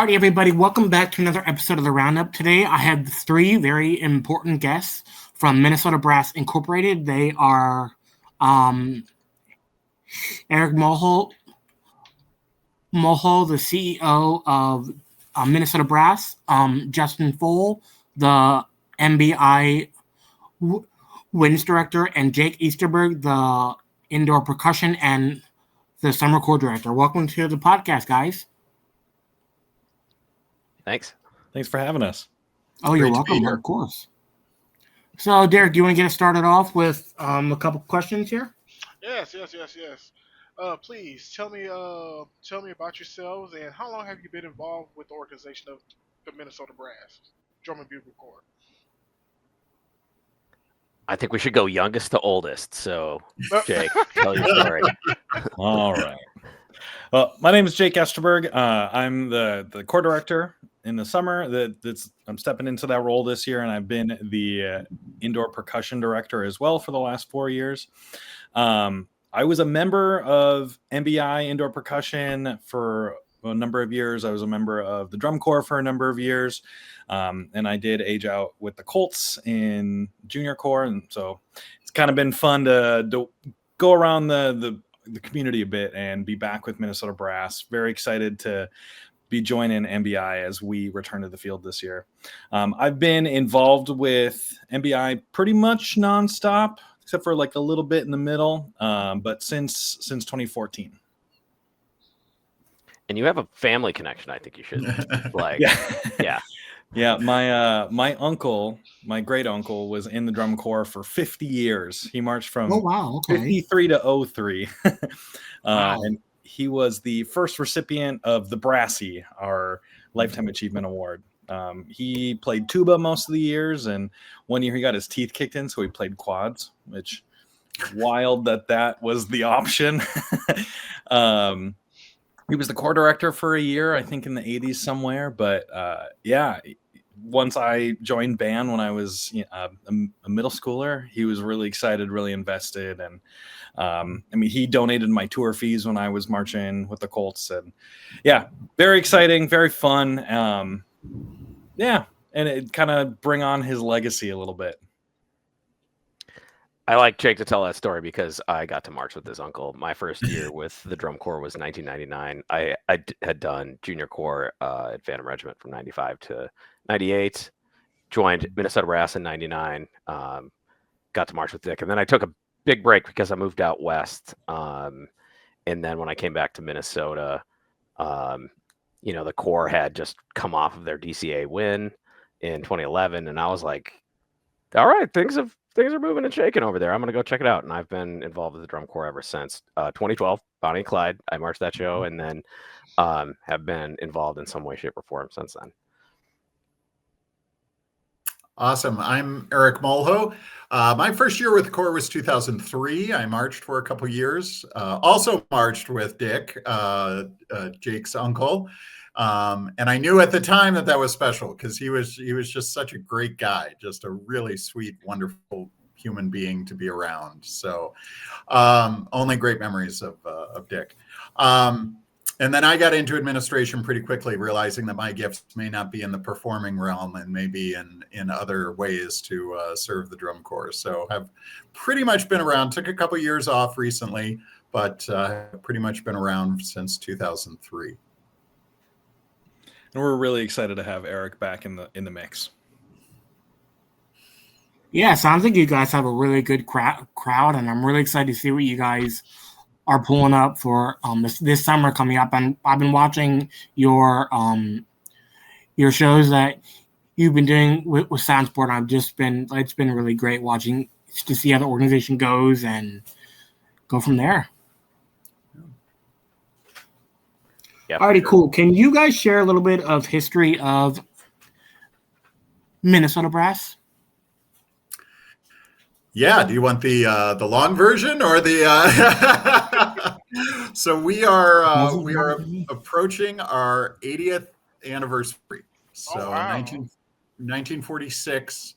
Alrighty, everybody, welcome back to another episode of the Roundup. Today, I have three very important guests from Minnesota Brass Incorporated. They are Eric Molho, the CEO of Minnesota Brass, Justin Foell, the MBI Winds Director, and Jake Esterberg, the Indoor Percussion and the Summer Corps Director. Welcome to the podcast, guys. Thanks for having us. Oh, you're welcome, of course. So, Derek, do you want to get us started off with a couple questions here? Yes. Please tell me about yourselves and how long have you been involved with the organization of the Minnesota Brass Drum and Bugle Corps? I think we should go youngest to oldest. So, Jake, tell your story. All right. Well, my name is Jake Esterberg. I'm the corps director in the summer. I'm stepping into that role this year, and I've been the indoor percussion director as well for the last 4 years. I was a member of MBI Indoor Percussion for a number of years. I was a member of the drum corps for a number of years, and I did age out with the Colts in junior corps, and so it's kind of been fun to go around the community a bit and be back with Minnesota Brass. Very excited to be joining MBI as we return to the field this year. I've been involved with MBI pretty much nonstop, except for like a little bit in the middle, but since 2014. And you have a family connection. I think you should Yeah. My uncle, my great uncle, was in the drum corps for 50 years. He marched from 53 to 03. Wow. And he was the first recipient of the Brassy, our Lifetime Achievement Award. He played tuba most of the years, and one year he got his teeth kicked in, so he played quads, which wild that was the option. He was the corps director for a year, I think in the 80s somewhere. But once I joined band when I was a middle schooler, he was really excited, really invested. And he donated my tour fees when I was marching with the Colts. And very exciting, very fun. And it kind of bring on his legacy a little bit. I like Jake to tell that story because I got to march with his uncle. My first year with the drum corps was 1999. I had done junior corps at Phantom Regiment from 95 to 98, joined Minnesota Brass in 99, got to march with Dick. And then I took a big break because I moved out west. And then when I came back to Minnesota, the corps had just come off of their DCA win in 2011. And I was like, all right, things are moving and shaking over there. I'm going to go check it out. And I've been involved with the drum corps ever since 2012, Bonnie and Clyde. I marched that show and then have been involved in some way, shape, or form since then. Awesome. I'm Eric Molho. My first year with the Corps was 2003. I marched for a couple years. Also marched with Dick, Jake's uncle. And I knew at the time that was special because he was just such a great guy, just a really sweet, wonderful human being to be around. So only great memories of Dick. And then I got into administration pretty quickly, realizing that my gifts may not be in the performing realm and maybe in other ways to serve the drum corps. So have pretty much been around, took a couple years off recently, but pretty much been around since 2003. And we're really excited to have Eric back in the mix. Yeah, sounds like you guys have a really good crowd, and I'm really excited to see what you guys are pulling up for this summer coming up. And I've been watching your shows that you've been doing with Soundsport. It's been really great watching to see how the organization goes and go from there. Yeah, alrighty, cool. Can you guys share a little bit of history of Minnesota Brass? Yeah. Do you want the long version or the? So we are approaching our 80th anniversary. So 1946,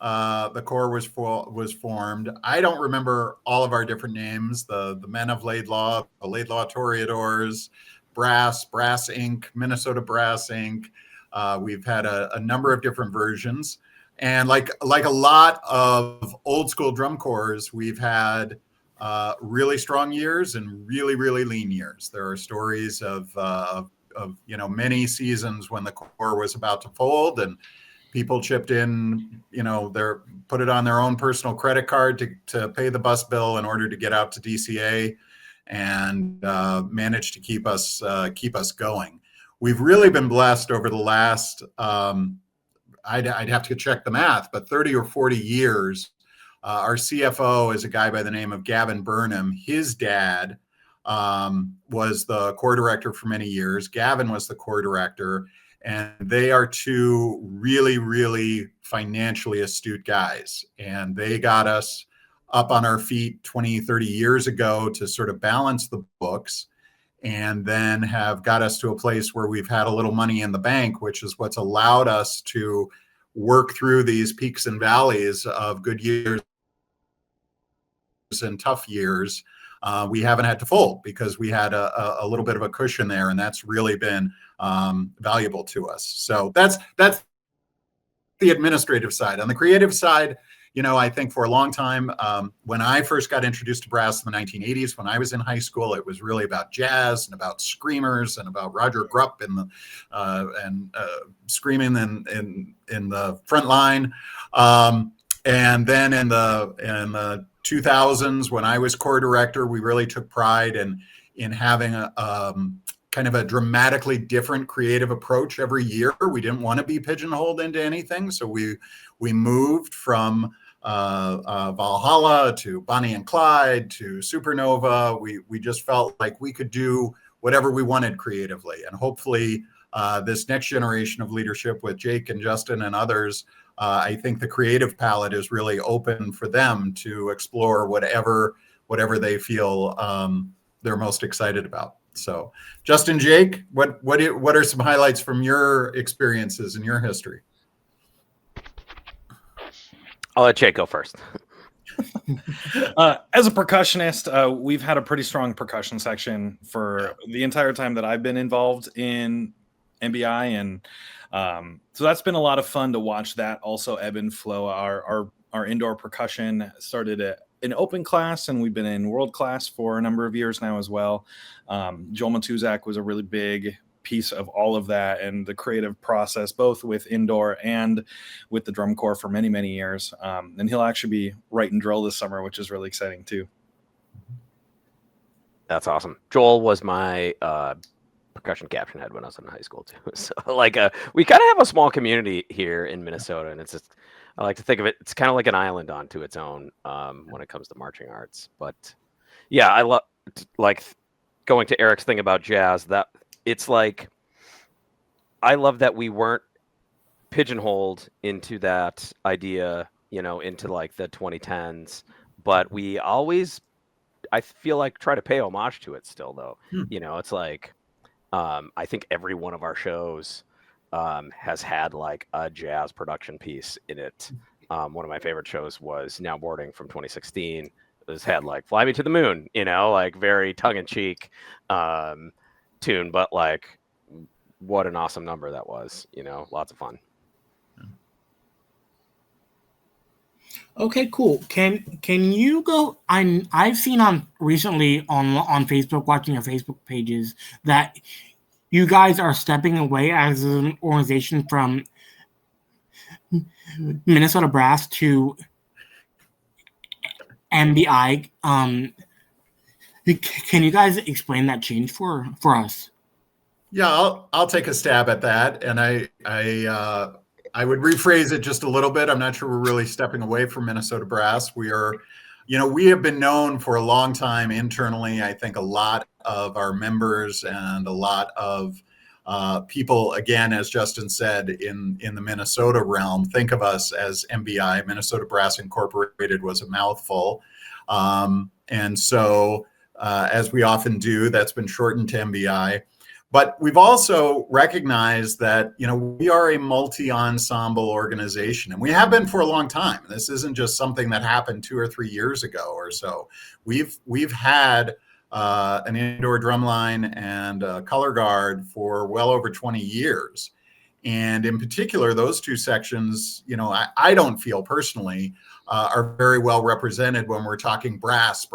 the Corps was formed. I don't remember all of our different names. The Men of Laidlaw, the Laidlaw Toreadors, Brass Inc., Minnesota Brass Inc. We've had a number of different versions. And like a lot of old school drum corps, we've had really strong years and really, really lean years. There are stories of many seasons when the corps was about to fold and people chipped in, put it on their own personal credit card to pay the bus bill in order to get out to DCA, and managed to keep us going. We've really been blessed over the last, I'd have to check the math, but 30 or 40 years. Our CFO is a guy by the name of Gavin Burnham. His dad was the corps director for many years. Gavin was the corps director, and they are two really, really financially astute guys. And they got us up on our feet 20, 30 years ago to sort of balance the books, and then have got us to a place where we've had a little money in the bank, which is what's allowed us to work through these peaks and valleys of good years and tough years. We haven't had to fold because we had a little bit of a cushion there, and that's really been valuable to us. So that's the administrative side. On the creative side, I think for a long time, when I first got introduced to brass in the 1980s, when I was in high school, it was really about jazz and about screamers and about Roger Grupp and screaming in the front line. And then in the 2000s, when I was corps director, we really took pride in having a kind of a dramatically different creative approach every year. We didn't want to be pigeonholed into anything, so we moved from Valhalla to Bonnie and Clyde to Supernova. We just felt like we could do whatever we wanted creatively, and hopefully this next generation of leadership with Jake and Justin and others, I think the creative palette is really open for them to explore whatever they feel they're most excited about. So, Justin, Jake, what are some highlights from your experiences and your history? I'll let Jake go first. As a percussionist, we've had a pretty strong percussion section for the entire time that I've been involved in MBI, and so that's been a lot of fun to watch that also ebb and flow. Our indoor percussion started an open class, and we've been in world class for a number of years now as well. Joel Matuzak was a really big piece of all of that and the creative process, both with indoor and with the drum corps for many, many years. And he'll actually be writing drill this summer, which is really exciting too. That's awesome. Joel was my percussion caption head when I was in high school too. So we kind of have a small community here in Minnesota, and it's just, I like to think of it, it's kind of like an island onto its own when it comes to marching arts. But yeah, I love going to Eric's thing about jazz, that it's like, I love that we weren't pigeonholed into that idea, into like the 2010s, but we always, I feel like, try to pay homage to it still though. It's like, I think every one of our shows has had like a jazz production piece in it. One of my favorite shows was Now Boarding from 2016. It had like Fly Me to the Moon, like very tongue-in-cheek tune, but like what an awesome number that was. Lots of fun. Okay, cool. Can you go? I've seen recently on Facebook, watching your Facebook pages, that you guys are stepping away as an organization from Minnesota Brass to MBI. Can you guys explain that change for us? Yeah, I'll take a stab at that, and I would rephrase it just a little bit. I'm not sure we're really stepping away from Minnesota Brass. We are, we have been known for a long time internally. I think a lot of our members and a lot of people, again, as Justin said, in the Minnesota realm, think of us as MBI. Minnesota Brass Incorporated was a mouthful. And so, as we often do, that's been shortened to MBI. But we've also recognized that, we are a multi-ensemble organization, and we have been for a long time. This isn't just something that happened 2 or 3 years ago or so. We've had an indoor drum line and a color guard for well over 20 years. And in particular, those two sections, I don't feel personally are very well represented when we're talking brass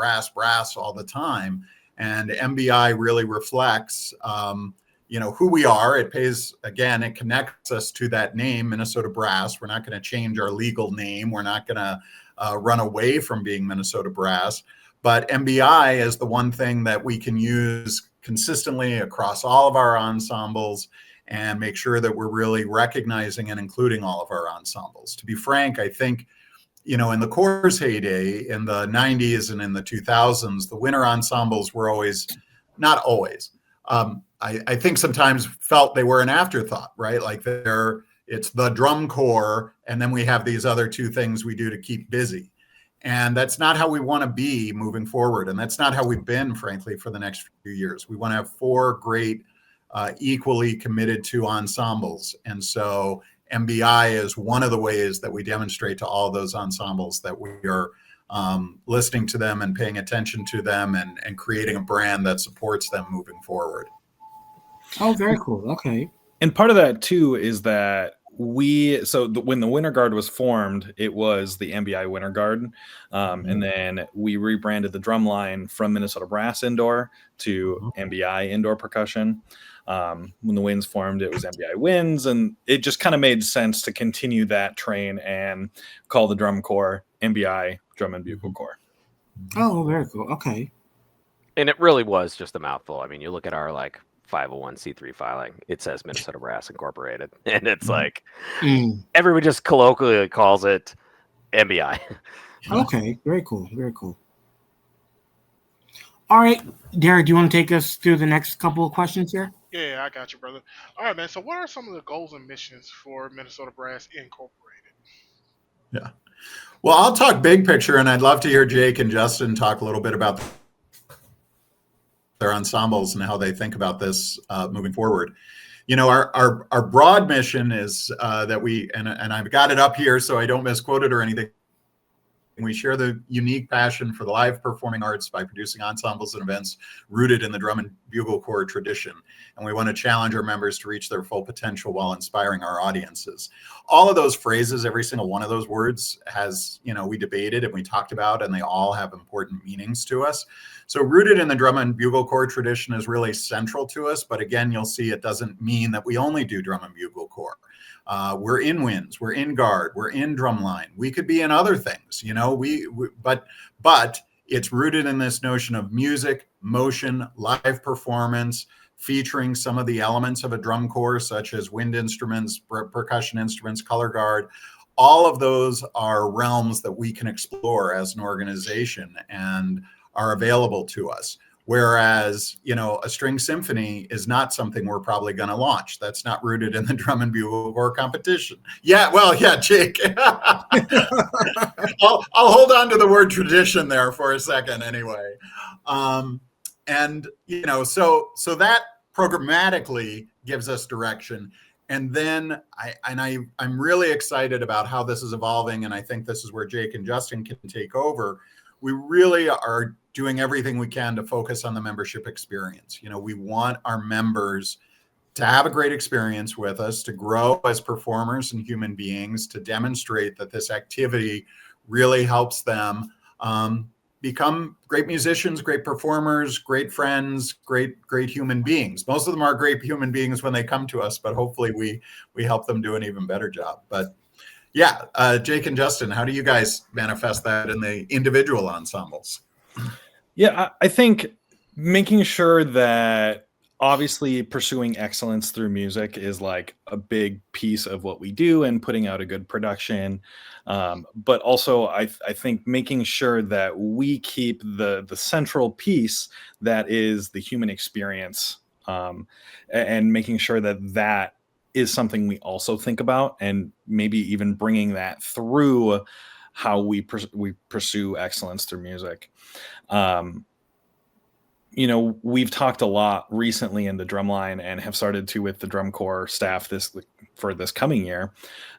all the time. And MBI really reflects, who we are. It connects us to that name, Minnesota Brass. We're not going to change our legal name. We're not going to run away from being Minnesota Brass. But MBI is the one thing that we can use consistently across all of our ensembles and make sure that we're really recognizing and including all of our ensembles. To be frank, I think, in the Corps' heyday in the 90s and in the 2000s, the winter ensembles were not always. I think sometimes felt they were an afterthought, right? Like it's the drum corps, and then we have these other two things we do to keep busy. And that's not how we want to be moving forward. And that's not how we've been, frankly, for the next few years. We want to have four great, equally committed to ensembles. And so MBI is one of the ways that we demonstrate to all those ensembles that we are listening to them and paying attention to them and creating a brand that supports them moving forward. Oh, very cool. Okay. And part of that too is that when the Winter Guard was formed, it was the MBI Winter Guard. And then we rebranded the drum line from Minnesota Brass Indoor to MBI Indoor Percussion. When the Winds formed, it was MBI Winds, and it just kind of made sense to continue that train and call the drum corps MBI Drum and Bugle Corps. Oh, very cool. Okay. And it really was just a mouthful. I mean, you look at our 501c3 filing, it says Minnesota Brass Incorporated, and it's everyone just colloquially calls it MBI. Okay, very cool, very cool. All right, Derek, do you want to take us through the next couple of questions here? Yeah, I got you, brother. All right, man. So, what are some of the goals and missions for Minnesota Brass Incorporated? Yeah. Well, I'll talk big picture, and I'd love to hear Jake and Justin talk a little bit about their ensembles and how they think about this moving forward. Our broad mission is that we, and I've got it up here so I don't misquote it or anything. We share the unique passion for the live performing arts by producing ensembles and events rooted in the drum and bugle corps tradition. And we want to challenge our members to reach their full potential while inspiring our audiences. All of those phrases, every single one of those words has, we debated and we talked about, and they all have important meanings to us. So rooted in the drum and bugle corps tradition is really central to us. But again, you'll see it doesn't mean that we only do drum and bugle corps. We're in winds, we're in guard, we're in drumline. We could be in other things, but it's rooted in this notion of music, motion, live performance, featuring some of the elements of a drum corps, such as wind instruments, percussion instruments, color guard. All of those are realms that we can explore as an organization and are available to us. Whereas, a string symphony is not something we're probably going to launch. That's not rooted in the drum and bugle corps competition. Yeah, well, yeah, Jake. I'll hold on to the word tradition there for a second anyway. So that programmatically gives us direction. And then I'm really excited about how this is evolving, and I think this is where Jake and Justin can take over. We really are doing everything we can to focus on the membership experience. We want our members to have a great experience with us, to grow as performers and human beings, to demonstrate that this activity really helps them become great musicians, great performers, great friends, great human beings. Most of them are great human beings when they come to us, but hopefully we help them do an even better job. But yeah, Jake and Justin, how do you guys manifest that in the individual ensembles? Yeah, I think making sure that obviously pursuing excellence through music is a big piece of what we do and putting out a good production. But also I think making sure that we keep the central piece that is the human experience, and making sure that is something we also think about, and maybe even bringing that through how we pursue excellence through music. We've talked a lot recently in the drumline, and have started to with the drum corps staff for this coming year,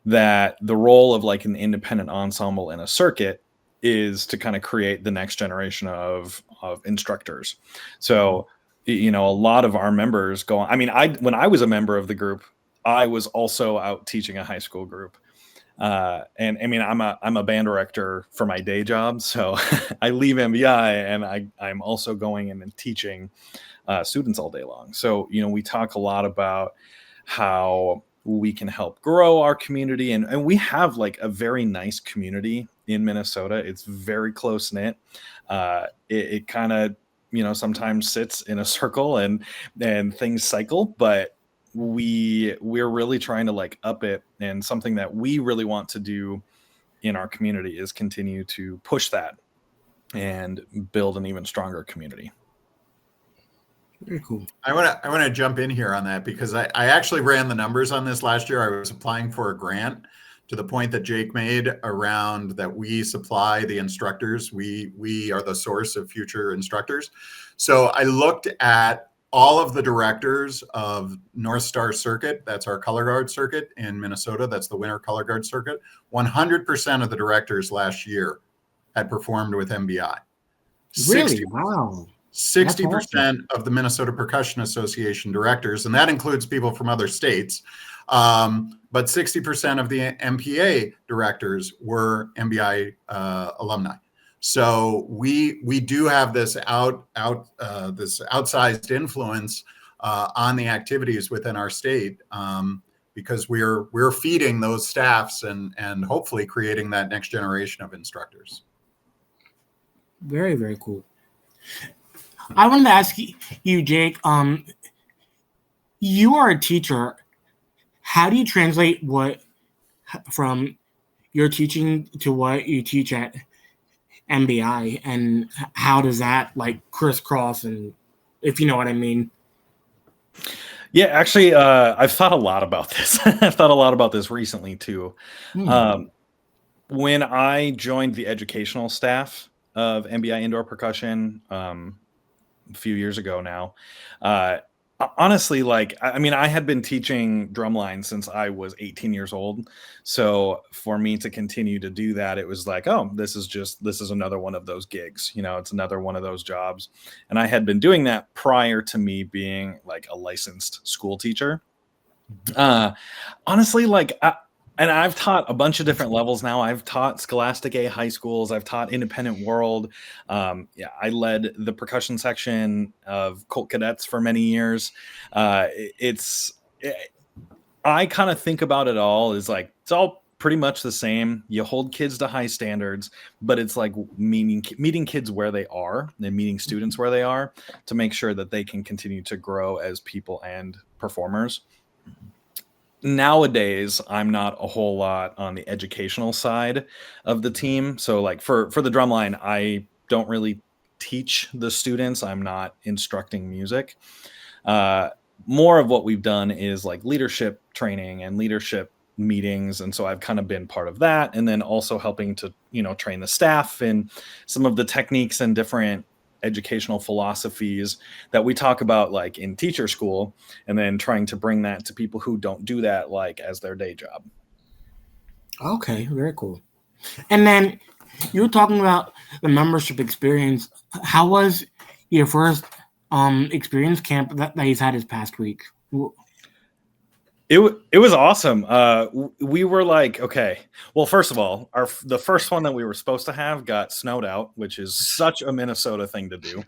that the role of an independent ensemble in a circuit is to kind of create the next generation of instructors. So, a lot of our members go on. I mean, when I was a member of the group, I was also out teaching a high school group. And I mean, I'm a band director for my day job. So I leave MBI and I'm also going in and teaching students all day long. So, we talk a lot about how we can help grow our community. And we have like a very nice community in Minnesota. It's very close knit. It kind of, sometimes sits in a circle and things cycle, but we're really trying to like up it. And something that we really want to do in our community is continue to push that and build an even stronger community. Very cool. I want to jump in here on that because I actually ran the numbers on this last year. I was applying for a grant to the point that Jake made around that we supply the instructors. We are the source of future instructors. So I looked at all of the directors of North Star Circuit. That's our color guard circuit in Minnesota. That's the winter color guard circuit. 100% of the directors last year had performed with MBI. Really? Wow. 60% of the Minnesota Percussion Association directors, and that includes people from other states, but 60% of the MPA directors were MBI alumni. So we do have this this outsized influence on the activities within our state because we're feeding those staffs and hopefully creating that next generation of instructors. Very, very cool. I wanted to ask you, Jake, you are a teacher. How do you translate what from your teaching to what you teach at MBI, and how does that like crisscross, and if you know what I mean? Yeah, actually, I've thought a lot about this. I've thought a lot about this recently too. When I joined the educational staff of MBI Indoor Percussion, a few years ago now. Honestly, like, I mean, I had been teaching drumline since I was 18 years old. So for me to continue to do that, it was like, oh, this is another one of those gigs, it's another one of those jobs. And I had been doing that prior to me being like a licensed school teacher. Honestly, like, and I've taught a bunch of different levels now. I've taught Scholastic A high schools. I've taught Independent World. I led the percussion section of Colt Cadets for many years. I kind of think about it all as like, it's all pretty much the same. You hold kids to high standards, but it's like meeting kids where they are and meeting students where they are to make sure that they can continue to grow as people and performers. Nowadays, I'm not a whole lot on the educational side of the team. So like for the drumline, I don't really teach the students. I'm not instructing music. More of what we've done is like leadership training and leadership meetings. And so I've kind of been part of that. And then also helping to, train the staff and some of the techniques and different educational philosophies that we talk about like in teacher school, and then trying to bring that to people who don't do that like as their day job. Okay, very cool. And then you were talking about the membership experience. How was your first experience camp that you've had this past week? It was awesome. We were like, okay, well, first of all, the first one that we were supposed to have got snowed out, which is such a Minnesota thing to do.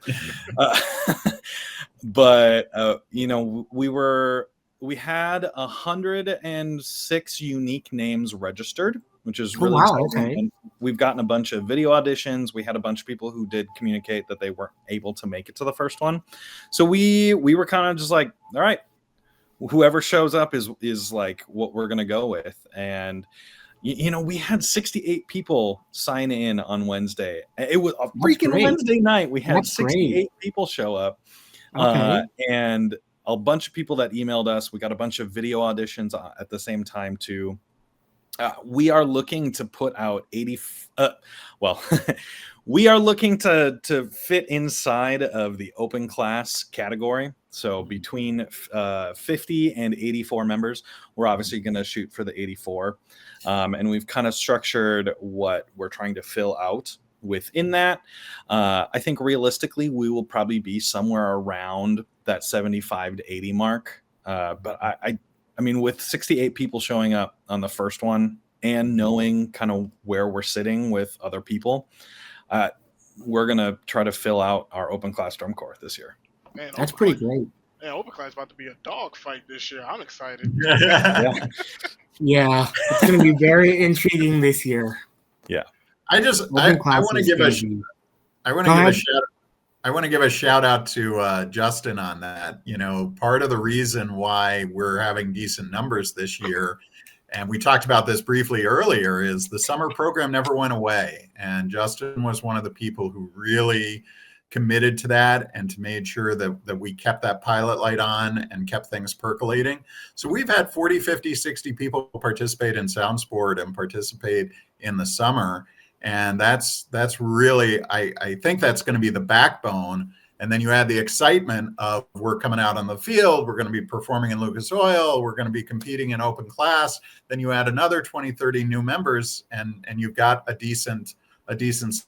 But we had 106 unique names registered, which is really exciting. Okay. And we've gotten a bunch of video auditions. We had a bunch of people who did communicate that they weren't able to make it to the first one. So we were kind of just like, all right, whoever shows up is like what we're going to go with. And, we had 68 people sign in on Wednesday. It was a freaking Wednesday night. We had 68 people show up. Okay. And a bunch of people that emailed us. We got a bunch of video auditions at the same time too. we are looking to put out 80. Well, we are looking to fit inside of the open class category. So between 50 and 84 members, we're obviously going to shoot for the 84. And we've kind of structured what we're trying to fill out within that. I think realistically, we will probably be somewhere around that 75 to 80 mark. But I mean, with 68 people showing up on the first one and knowing kind of where we're sitting with other people, we're going to try to fill out our open class drum corps this year. Man, That's pretty great. Yeah, open class is about to be a dog fight this year. I'm excited. Yeah, it's going to be very intriguing this year. Yeah. I want to give a shout out to Justin on that. You know, part of the reason why we're having decent numbers this year, and we talked about this briefly earlier, is the summer program never went away. And Justin was one of the people who really committed to that and to made sure that we kept that pilot light on and kept things percolating. So we've had 40, 50, 60 people participate in Soundsport and participate in the summer. And that's really, I think that's going to be the backbone. And then you add the excitement of we're coming out on the field, we're going to be performing in Lucas Oil, we're going to be competing in open class. Then you add another 20, 30 new members, and you've got a decent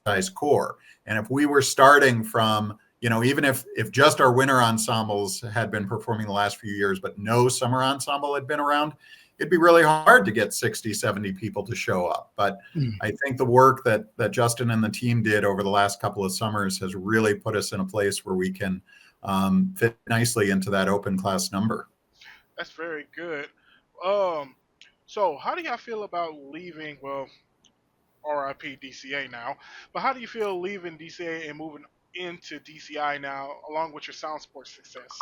sized core. And if we were starting from, you know, even if just our winter ensembles had been performing the last few years, but no summer ensemble had been around, it'd be really hard to get 60, 70 people to show up. But I think the work that Justin and the team did over the last couple of summers has really put us in a place where we can fit nicely into that open class number. That's very good. So how do y'all feel about leaving, well, RIP DCA now, but how do you feel leaving DCA and moving into DCI now, along with your Soundsport success?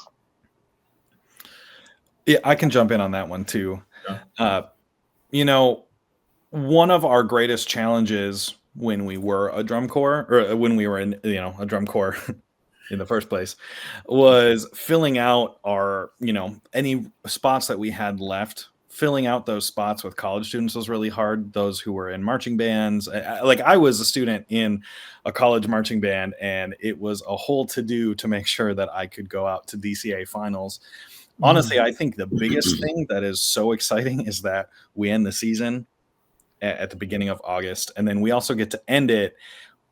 Yeah, I can jump in on that one too. Yeah. You know, one of our greatest challenges when we were a drum corps, or when we were in, you know, a drum corps in the first place, was filling out our, you know, any spots that we had left. Filling out those spots with college students was really hard. Those who were in marching bands, like I was a student in a college marching band, and it was a whole to-do to make sure that I could go out to DCA finals. Honestly, I think the biggest thing that is so exciting is that we end the season at the beginning of August, and then we also get to end it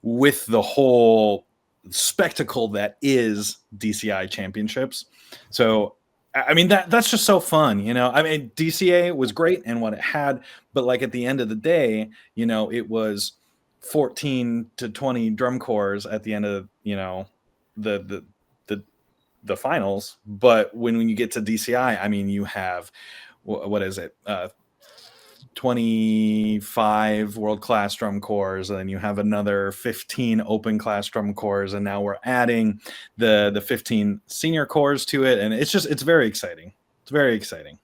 with the whole spectacle that is DCI championships. So I mean, that's just so fun, you know. I mean, DCA was great and what it had, but like at the end of the day, you know, it was 14 to 20 drum corps at the end of, you know, the finals. But when you get to DCI, I mean, you have, what is it? 25 world-class drum corps, and then you have another 15 open-class drum corps, and now we're adding the 15 senior corps to it, and it's very exciting. It's very exciting.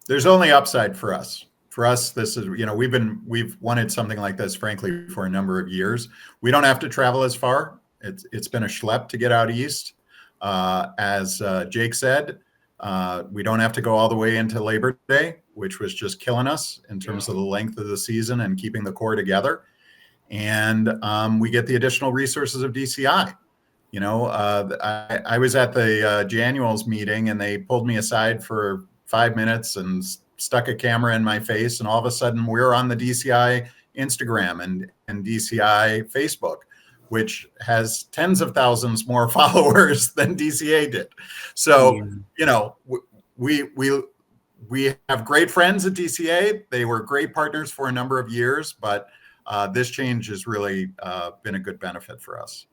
There's only upside for us. For us, this is, you know, we've wanted something like this, frankly, for a number of years. We don't have to travel as far. It's been a schlep to get out east. As Jake said, we don't have to go all the way into Labor Day, which was just killing us in terms of the length of the season and keeping the core together. And we get the additional resources of DCI. You know, I was at the Januals meeting, and they pulled me aside for 5 minutes and stuck a camera in my face. And all of a sudden we're on the DCI Instagram and DCI Facebook, which has tens of thousands more followers than DCA did. So, you know, we have great friends at DCA. They were great partners for a number of years, but this change has really been a good benefit for us.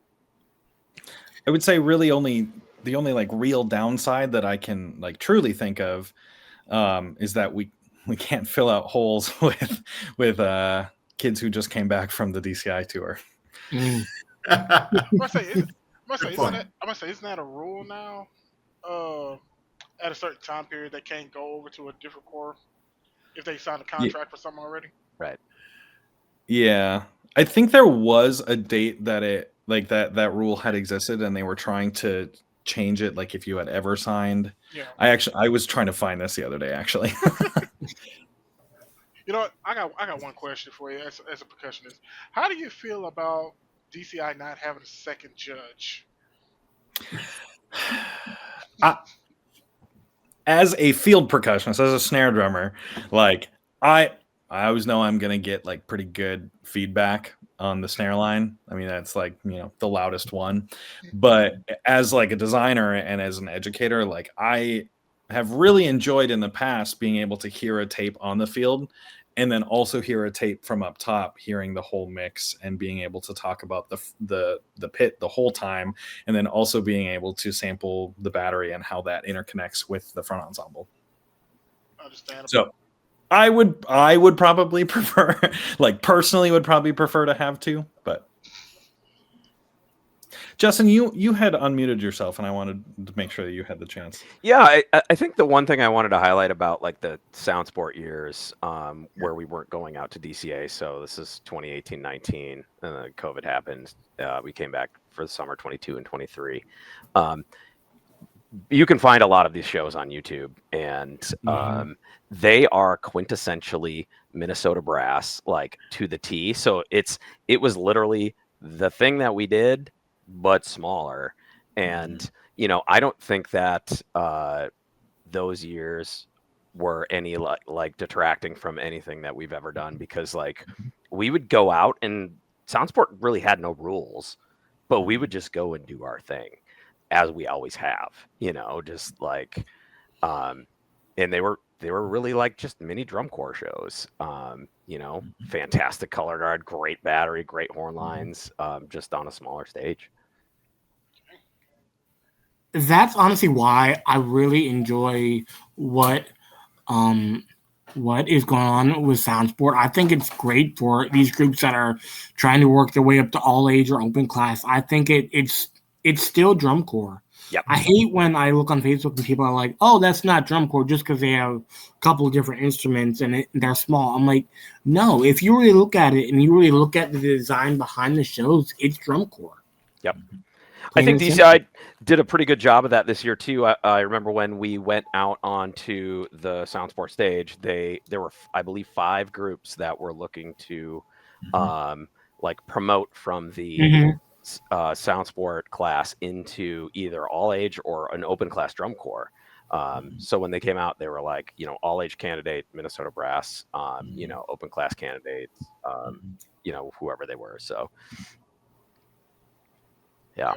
I would say really the only like real downside that I can like truly think of is that we can't fill out holes with kids who just came back from the DCI tour. I must say, isn't that a rule now? At a certain time period, they can't go over to a different corps if they sign a contract for something already. Right. Yeah, I think there was a date that it like that rule had existed, and they were trying to change it. Like if you had ever signed, Yeah. I was trying to find this the other day actually. You know what? I got one question for you as a percussionist. How do you feel about DCI not having a second judge? I, as a field percussionist, as a snare drummer, like I always know I'm gonna get like pretty good feedback on the snare line. I mean, that's like, the loudest one. But as like a designer and as an educator, like I have really enjoyed in the past being able to hear a tape on the field and then also hear a tape from up top, hearing the whole mix and being able to talk about the pit the whole time, and then also being able to sample the battery and how that interconnects with the front ensemble. Understandable. So I would probably prefer, like personally would probably prefer to have two, but Justin, you had unmuted yourself, and I wanted to make sure that you had the chance. Yeah, I think the one thing I wanted to highlight about like the Soundsport years, where we weren't going out to DCA, so this is 2018-19, and then COVID happened. We came back for the summer 22 and 23. You can find a lot of these shows on YouTube, and they are quintessentially Minnesota brass, like to the T. So it was literally the thing that we did, but smaller. And I don't think that those years were any like detracting from anything that we've ever done, because like we would go out, and Soundsport really had no rules, but we would just go and do our thing, as we always have, just like, and they were really like just mini drum corps shows, fantastic color guard, great battery, great horn lines, just on a smaller stage. That's honestly why I really enjoy what is going on with Soundsport. I think it's great for these groups that are trying to work their way up to all age or open class. I think it's still drum corps. Yep. I hate when I look on Facebook and people are like, "Oh, that's not drum corps," just because they have a couple of different instruments and they're small. I'm like, no. If you really look at it and you really look at the design behind the shows, it's drum corps. Yep. I think DCI did a pretty good job of that this year too. I remember when we went out onto the Soundsport stage, there were, I believe, 5 groups that were looking to like promote from the Soundsport class into either all age or an open class drum corps. So when they came out, they were like, all age candidate, Minnesota brass, open class candidates, whoever they were. So yeah.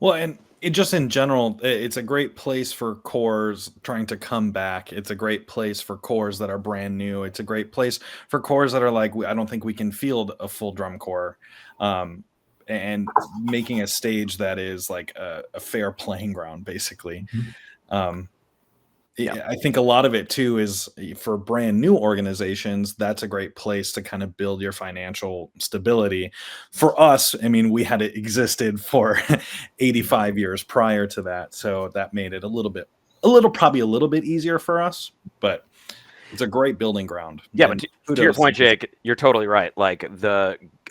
Well, and it just in general, it's a great place for corps trying to come back. It's a great place for corps that are brand new. It's a great place for corps that are like, I don't think we can field a full drum corps, and making a stage that is like a fair playing ground, basically. I think a lot of it too is for brand new organizations. That's a great place to kind of build your financial stability. For us, I mean, we had existed for 85 years prior to that, so that made it probably a little bit easier for us. But it's a great building ground. Yeah, but to your point, Jake, you're totally right. Like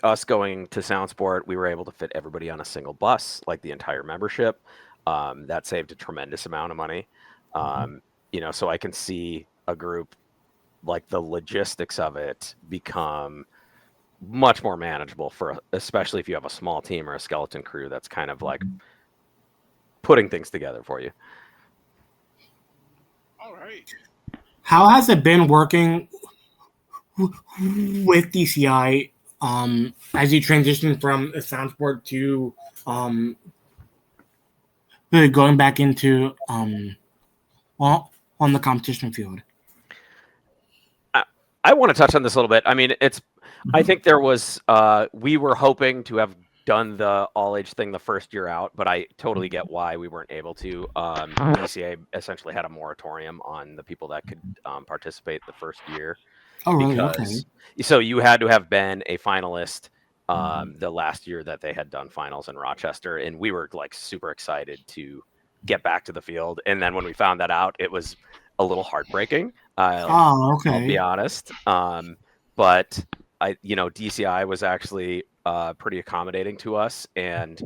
us going to Soundsport, we were able to fit everybody on a single bus, like the entire membership. That saved a tremendous amount of money. So I can see a group, like the logistics of it become much more manageable especially if you have a small team or a skeleton crew that's kind of like putting things together for you. All right. How has it been working with DCI as you transition from Soundsport to going back into on the competition field? I want to touch on this a little bit. I mean, I think there was we were hoping to have done the all age thing the first year out, but I totally get why we weren't able to. DCA essentially had a moratorium on the people that could participate the first year. Oh, really? Okay. So you had to have been a finalist the last year that they had done finals in Rochester, and we were like super excited to get back to the field. And then when we found that out, it was a little heartbreaking. I'll be honest. But DCI was actually pretty accommodating to us and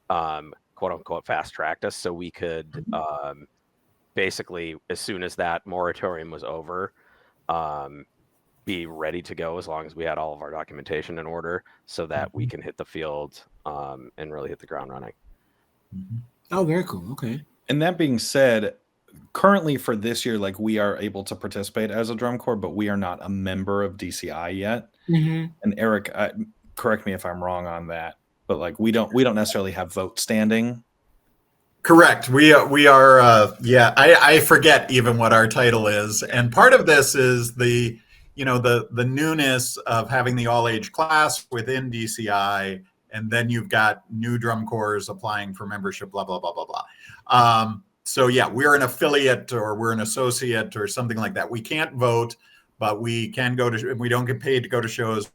quote unquote fast tracked us, so we could basically, as soon as that moratorium was over, be ready to go as long as we had all of our documentation in order, so that we can hit the field and really hit the ground running. Oh, very cool. Okay. And that being said, currently for this year, like, we are able to participate as a drum corps, but we are not a member of DCI yet. Mm-hmm. And Eric, correct me if I'm wrong on that, but like we don't necessarily have vote standing. Correct. We are. I forget even what our title is, and part of this is the newness of having the all age class within DCI, and then you've got new drum corps applying for membership. Blah blah blah blah blah. So yeah, we're an affiliate or we're an associate or something like that. We can't vote, but we can go to. We don't get paid to go to shows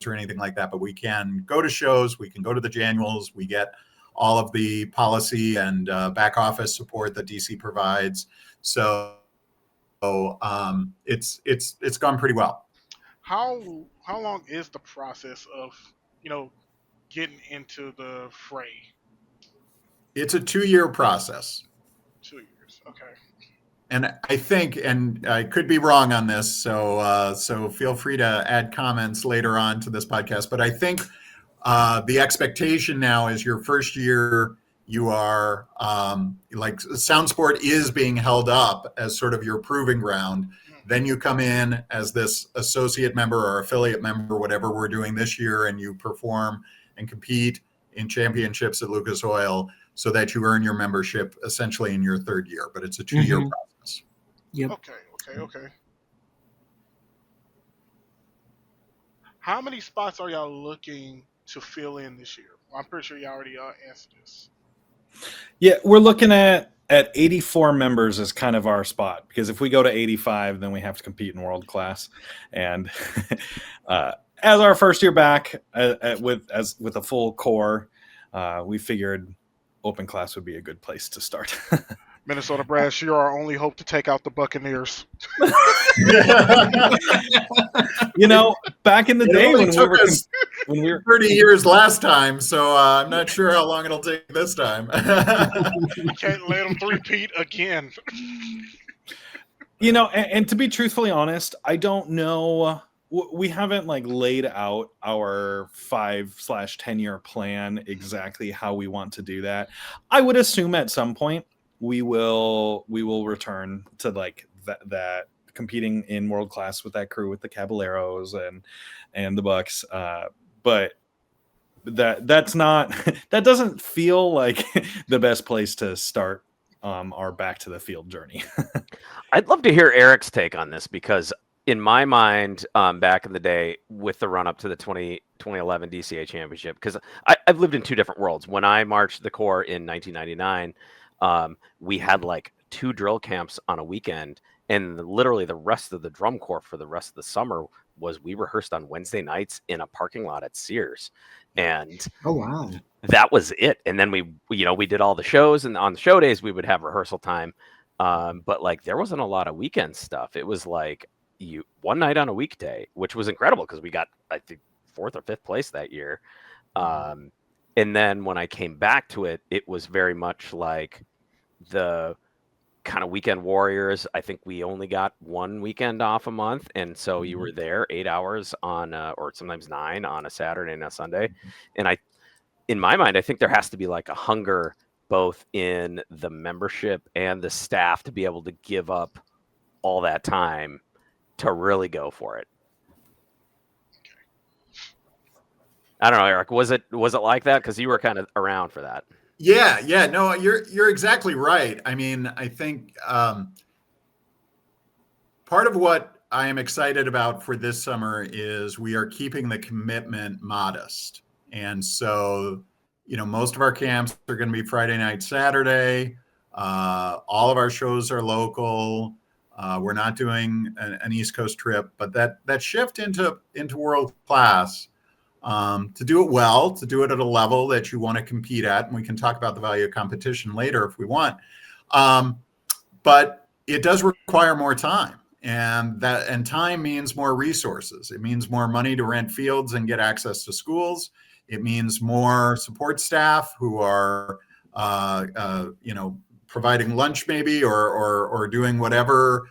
or anything like that, but we can go to shows. We can go to the Januals. We get all of the policy and back office support that DC provides. So it's gone pretty well. How long is the process of getting into the fray? It's a 2-year process. 2 years, okay. And I think, and I could be wrong on this, so feel free to add comments later on to this podcast. But I think the expectation now is your first year, you are like Soundsport is being held up as sort of your proving ground. Then you come in as this associate member or affiliate member, whatever we're doing this year, and you perform and compete in championships at Lucas Oil so that you earn your membership essentially in your 3rd year. But it's a 2-year process. Yep. Okay. How many spots are y'all looking to fill in this year? Well, I'm pretty sure you already answered this. Yeah, we're looking at 84 members as kind of our spot, because if we go to 85, then we have to compete in world class. And as our first year back with a full core, we figured open class would be a good place to start. Minnesota Brass, you're our only hope to take out the Buccaneers. Back in the day when we were 30 years last time, so I'm not sure how long it'll take this time. Can't let them three-peat again. And to be truthfully honest, I don't know. We haven't laid out our 5/10 year plan exactly how we want to do that. I would assume at some point we will return to that competing in world class with that crew, with the Caballeros and the Bucks. But that's not that doesn't feel like the best place to start our back to the field journey. I'd love to hear Eric's take on this, because in my mind, back in the day with the run up to the 2011 DCA championship, because I've lived in 2 different worlds. When I marched the Corps in 1999, we had 2 drill camps on a weekend, and literally the rest of the drum corps for the rest of the summer was we rehearsed on Wednesday nights in a parking lot at Sears. And oh wow, that was it. And then we did all the shows, and on the show days we would have rehearsal time. But there wasn't a lot of weekend stuff. It was one night on a weekday, which was incredible because we got, I think, 4th or 5th place that year. And then when I came back to it, it was very much like the kind of weekend warriors. I think we only got 1 weekend off a month. And so you were there 8 hours on, or sometimes 9 on a Saturday and a Sunday. And in my mind, I think there has to be a hunger both in the membership and the staff to be able to give up all that time to really go for it. I don't know, Eric, was it like that? Because you were kind of around for that. Yeah. No, you're exactly right. I mean, I think part of what I am excited about for this summer is we are keeping the commitment modest. And so, most of our camps are going to be Friday night, Saturday. All of our shows are local. We're not doing an East Coast trip, but that shift into world class, to do it well, to do it at a level that you want to compete at, and we can talk about the value of competition later if we want. But it does require more time, and time means more resources. It means more money to rent fields and get access to schools. It means more support staff who are, providing lunch maybe, or doing whatever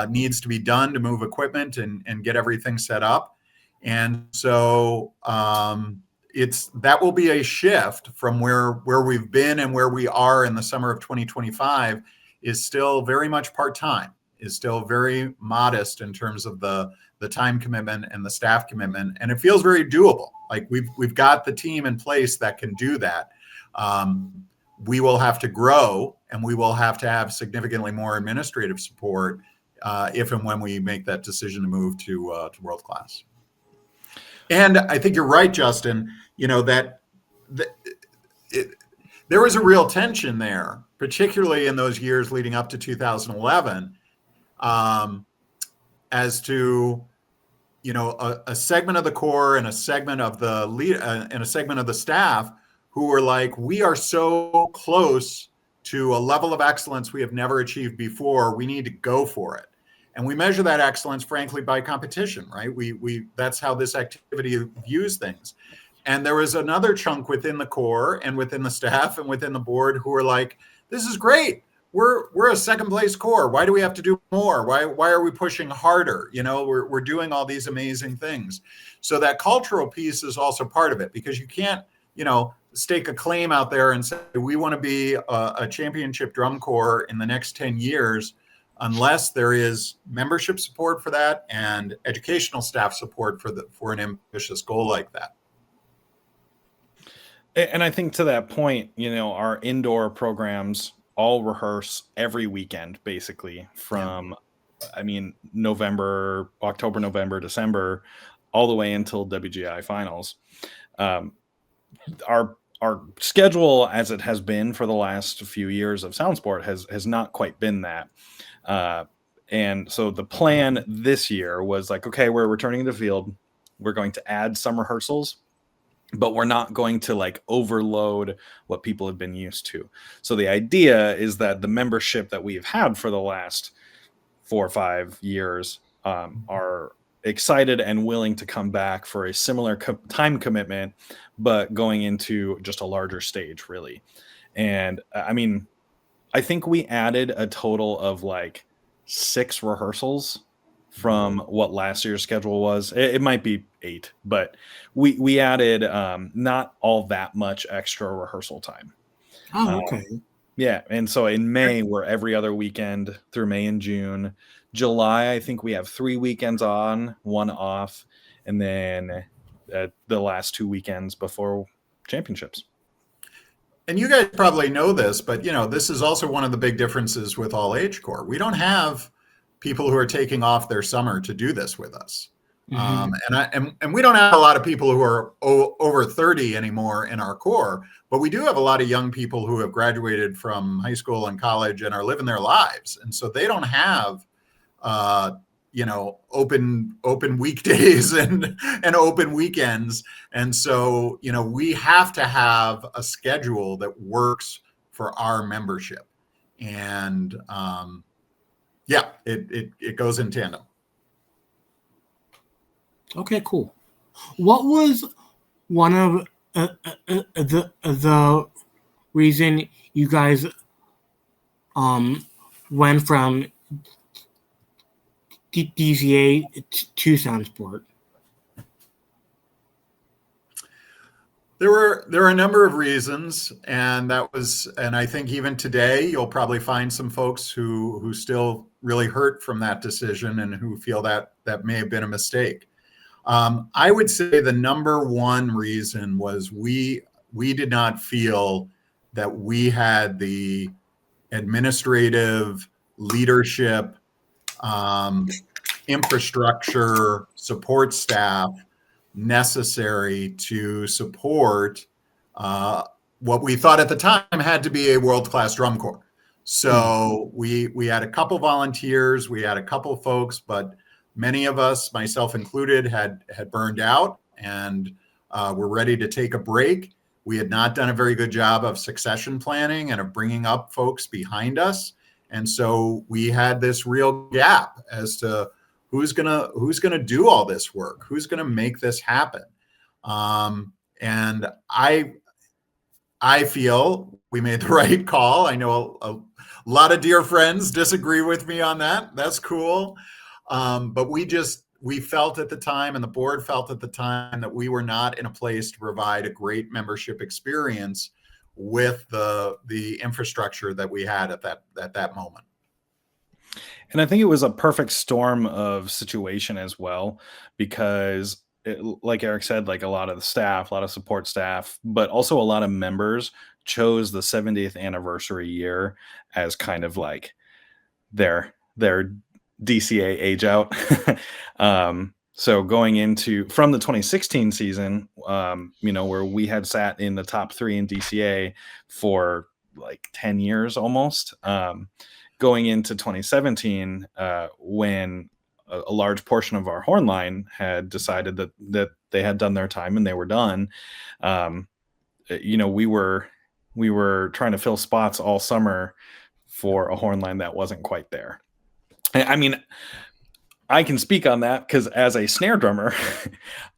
needs to be done to move equipment and get everything set up. And so that will be a shift from where we've been and where we are in the summer of 2025 is still very much part-time, is still very modest in terms of the time commitment and the staff commitment. And it feels very doable. Like we've got the team in place that can do that. We will have to grow and we will have to have significantly more administrative support if and when we make that decision to move to world class. And I think you're right, Justin, that there was a real tension there, particularly in those years leading up to 2011, as to a segment of the core and a segment of the lead and a segment of the staff who were like, we are so close to a level of excellence we have never achieved before. We need to go for it. And we measure that excellence, frankly, by competition, right? That's how this activity views things. And there was another chunk within the core and within the staff and within the board who were like, this is great. We're a second place core. Why do we have to do more? Why are we pushing harder? We're doing all these amazing things. So that cultural piece is also part of it, because you can't, stake a claim out there and say, we want to be a championship drum corps in the next 10 years, unless there is membership support for that and educational staff support for an ambitious goal like that. And I think to that point, our indoor programs all rehearse every weekend, basically from, October, November, December, all the way until WGI finals. Our schedule, as it has been for the last few years of Soundsport, has not quite been that. And so the plan this year was like, okay, we're returning to the field. We're going to add some rehearsals, but we're not going to overload what people have been used to. So the idea is that the membership that we've had for the last 4 or 5 years are excited and willing to come back for a similar time commitment, but going into just a larger stage, really. And I think we added a total of 6 rehearsals from what last year's schedule was. It might be 8, but we added not all that much extra rehearsal time. Oh, okay. Yeah, and so in May, we're every other weekend through May and June. July, I think we have 3 weekends on, 1 off, and then the last 2 weekends before championships. And you guys probably know this, but this is also one of the big differences with all age core. We don't have people who are taking off their summer to do this with us. Mm-hmm. And we don't have a lot of people who are over 30 anymore in our core, but we do have a lot of young people who have graduated from high school and college and are living their lives. And so they don't have open weekdays and open weekends. And so, we have to have a schedule that works for our membership. And it goes in tandem. Okay, cool. What was one of the reason you guys went from DCA to Soundsport? There were a number of reasons, and I think even today you'll probably find some folks who still really hurt from that decision and who feel that may have been a mistake. I would say the number one reason was we did not feel that we had the administrative leadership, infrastructure, support staff necessary to support what we thought at the time had to be a world-class drum corps. So we had a couple volunteers, we had a couple folks, but many of us, myself included, had burned out and were ready to take a break. We had not done a very good job of succession planning and of bringing up folks behind us. And so we had this real gap as to who's gonna do all this work, who's gonna make this happen. And I I feel we made the right call. I know a lot of dear friends disagree with me on that. That's cool. But we felt at the time, and the board felt at the time, that we were not in a place to provide a great membership experience with the infrastructure that we had at that moment. And I think it was a perfect storm of situation as well, because like Eric said, like a lot of the staff, a lot of support staff, but also a lot of members chose the 70th anniversary year as kind of like their DCA age out. So going into from the 2016 season, where we had sat in the top 3 in DCA for like 10 years almost, going into 2017, when a large portion of our horn line had decided that they had done their time and they were done, we were trying to fill spots all summer for a horn line that wasn't quite there. I mean, I can speak on that because as a snare drummer,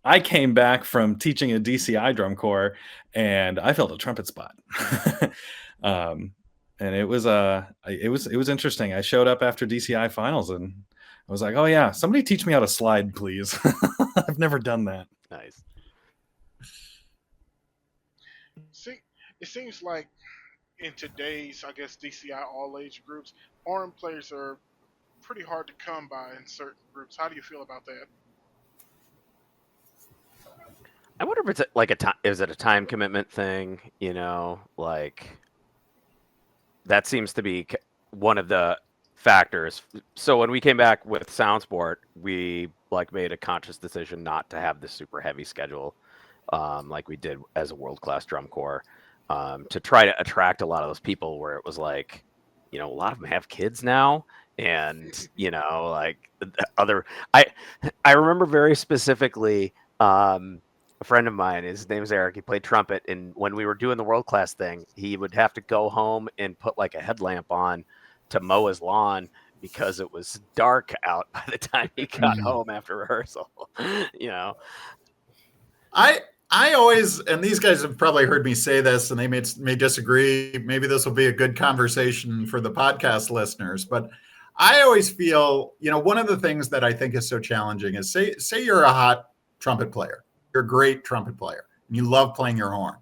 I came back from teaching a DCI drum corps and I filled a trumpet spot. And it was interesting. I showed up after DCI finals and I was like, oh yeah, somebody teach me how to slide, please. I've never done that. Nice. See, it seems like in today's, I guess, DCI all age groups, horn players are pretty hard to come by in certain groups. How do you feel about that? I wonder if it's is it a time commitment thing? Like that seems to be one of the factors. So when we came back with Soundsport, we made a conscious decision not to have this super heavy schedule, like we did as a world-class drum corps, to try to attract a lot of those people where it was like, a lot of them have kids now. And, I remember very specifically, a friend of mine, his name is Eric, he played trumpet. And when we were doing the world class thing, he would have to go home and put like a headlamp on to mow his lawn because it was dark out by the time he got home after rehearsal. I always, and these guys have probably heard me say this and they may disagree. Maybe this will be a good conversation for the podcast listeners, but I always feel, one of the things that I think is so challenging is say you're a hot trumpet player. You're a great trumpet player and you love playing your horn.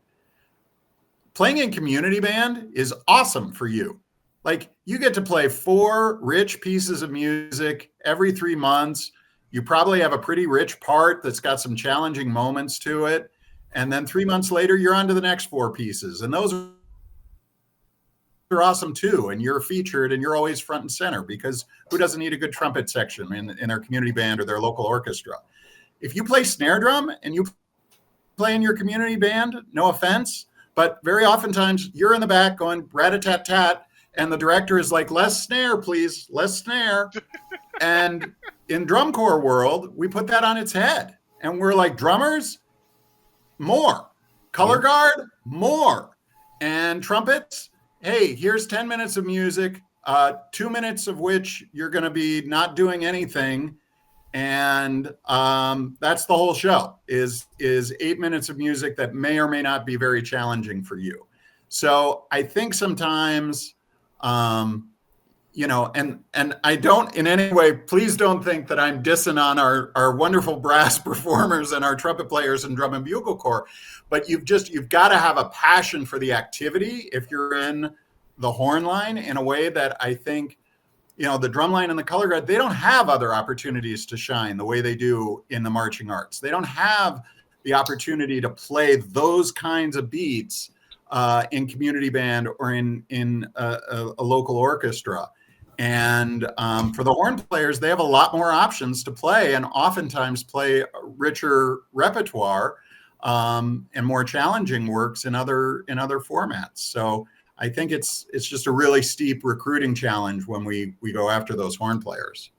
Playing in community band is awesome for you. Like you get to play 4 rich pieces of music every 3 months. You probably have a pretty rich part that's got some challenging moments to it. And then 3 months later, you're on to the next 4 pieces. And those are awesome too. And you're featured and you're always front and center because who doesn't need a good trumpet section in their community band or their local orchestra? If you play snare drum and you play in your community band, no offense, but very oftentimes you're in the back going rat-a-tat-tat and the director is like, less snare, please, less snare. And in drum corps world, we put that on its head and we're like, drummers, more. Color guard, more. And trumpets, hey, here's 10 minutes of music, 2 minutes of which you're going to be not doing anything. And that's the whole show is 8 minutes of music that may or may not be very challenging for you. So I think sometimes, and I don't in any way, please don't think that I'm dissing on our wonderful brass performers and our trumpet players and drum and bugle corps, but you've got to have a passion for the activity if you're in the horn line in a way that I think, the drum line and the color guard, they don't have other opportunities to shine the way they do in the marching arts. They don't have the opportunity to play those kinds of beats in community band or in a local orchestra. And for the horn players, they have a lot more options to play and oftentimes play a richer repertoire and more challenging works in other formats. So I think it's just a really steep recruiting challenge when we go after those horn players.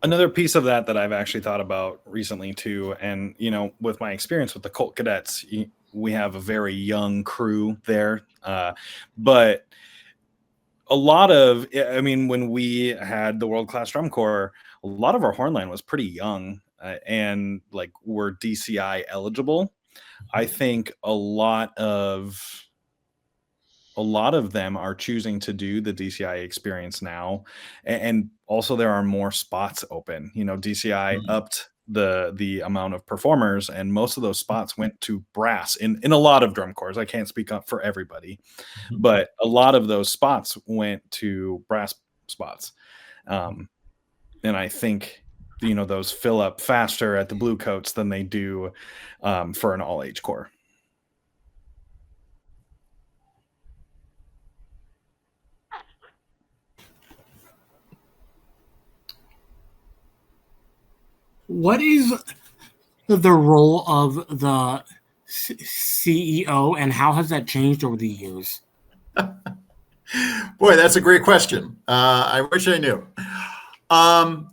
Another piece of that I've actually thought about recently too, and with my experience with the Colt Cadets, we have a very young crew there, but a lot of, when we had the world-class drum corps, a lot of our horn line was pretty young and were DCI eligible. I think a lot of them are choosing to do the DCI experience now, and also there are more spots open. DCI upped the amount of performers, and most of those spots went to brass in a lot of drum corps. I can't speak up for everybody, but a lot of those spots went to brass spots. And I think those fill up faster at the blue coats than they do for an all age corps. What is the role of the CEO, and how has that changed over the years? Boy, that's a great question. I wish I knew.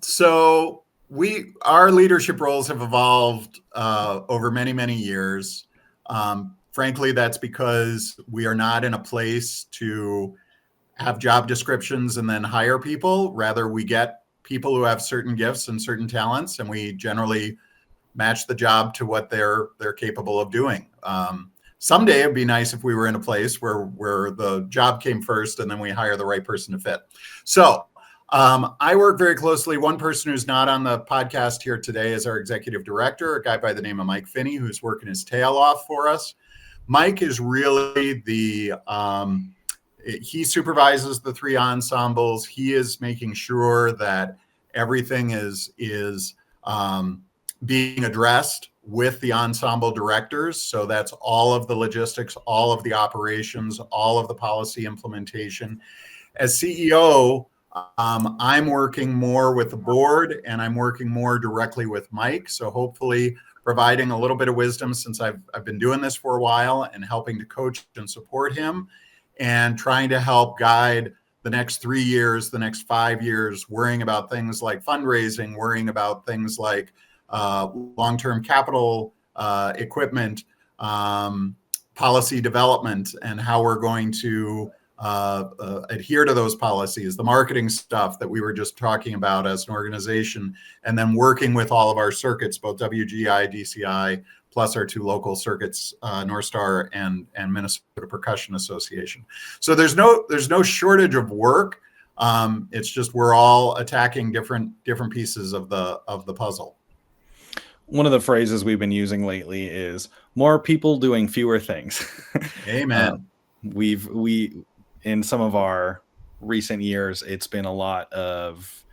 So our leadership roles have evolved over many, many years. Frankly, that's because we are not in a place to have job descriptions and then hire people. Rather, we get people who have certain gifts and certain talents, and we generally match the job to what they're capable of doing. Someday it'd be nice if we were in a place where the job came first and then we hire the right person to fit. So I work very closely. One person who's not on the podcast here today is our executive director, a guy by the name of Mike Finney, who's working his tail off for us. Mike is really he supervises the three ensembles. He is making sure that everything is being addressed with the ensemble directors. So that's all of the logistics, all of the operations, all of the policy implementation. As CEO, I'm working more with the board, and I'm working more directly with Mike. So hopefully providing a little bit of wisdom, since I've been doing this for a while, and helping to coach and support him, and trying to help guide the next 3 years, the next 5 years, worrying about things like fundraising, worrying about things like long-term capital equipment, policy development, and how we're going to adhere to those policies, the marketing stuff that we were just talking about as an organization, and then working with all of our circuits, both WGI, DCI, plus our two local circuits, North Star and Minnesota Percussion Association. So there's no shortage of work. It's just we're all attacking different pieces of the puzzle. One of the phrases we've been using lately is more people doing fewer things. Amen. We in some of our recent years, it's been a lot of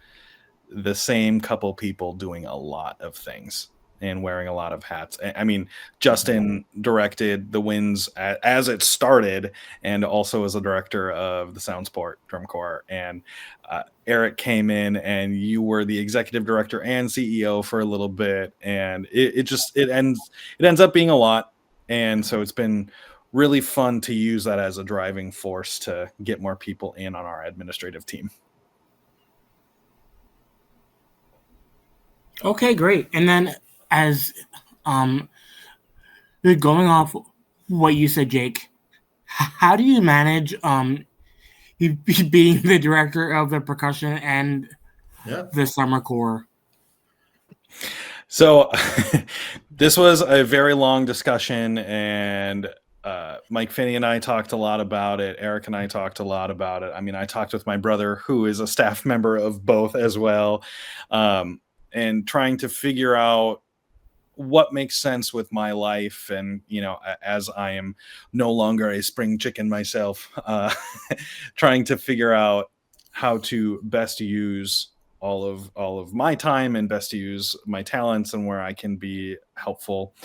the same couple people doing a lot of things and wearing a lot of hats. I mean, Justin directed the Winds as it started, and also as a director of the Soundsport drum corps. And Eric came in, and you were the executive director and CEO for a little bit, and it ends up being a lot. And so it's been really fun to use that as a driving force to get more people in on our administrative team. Okay, great. And then, as going off what you said, Jake, how do you manage being the director of the percussion and the summer corps? So this was a very long discussion, and Mike Finney and I talked a lot about it. Eric and I talked a lot about it. I mean, I talked with my brother, who is a staff member of both as well, and trying to figure out what makes sense with my life. And, as I am no longer a spring chicken myself, trying to figure out how to best use all of my time and best use my talents and where I can be helpful.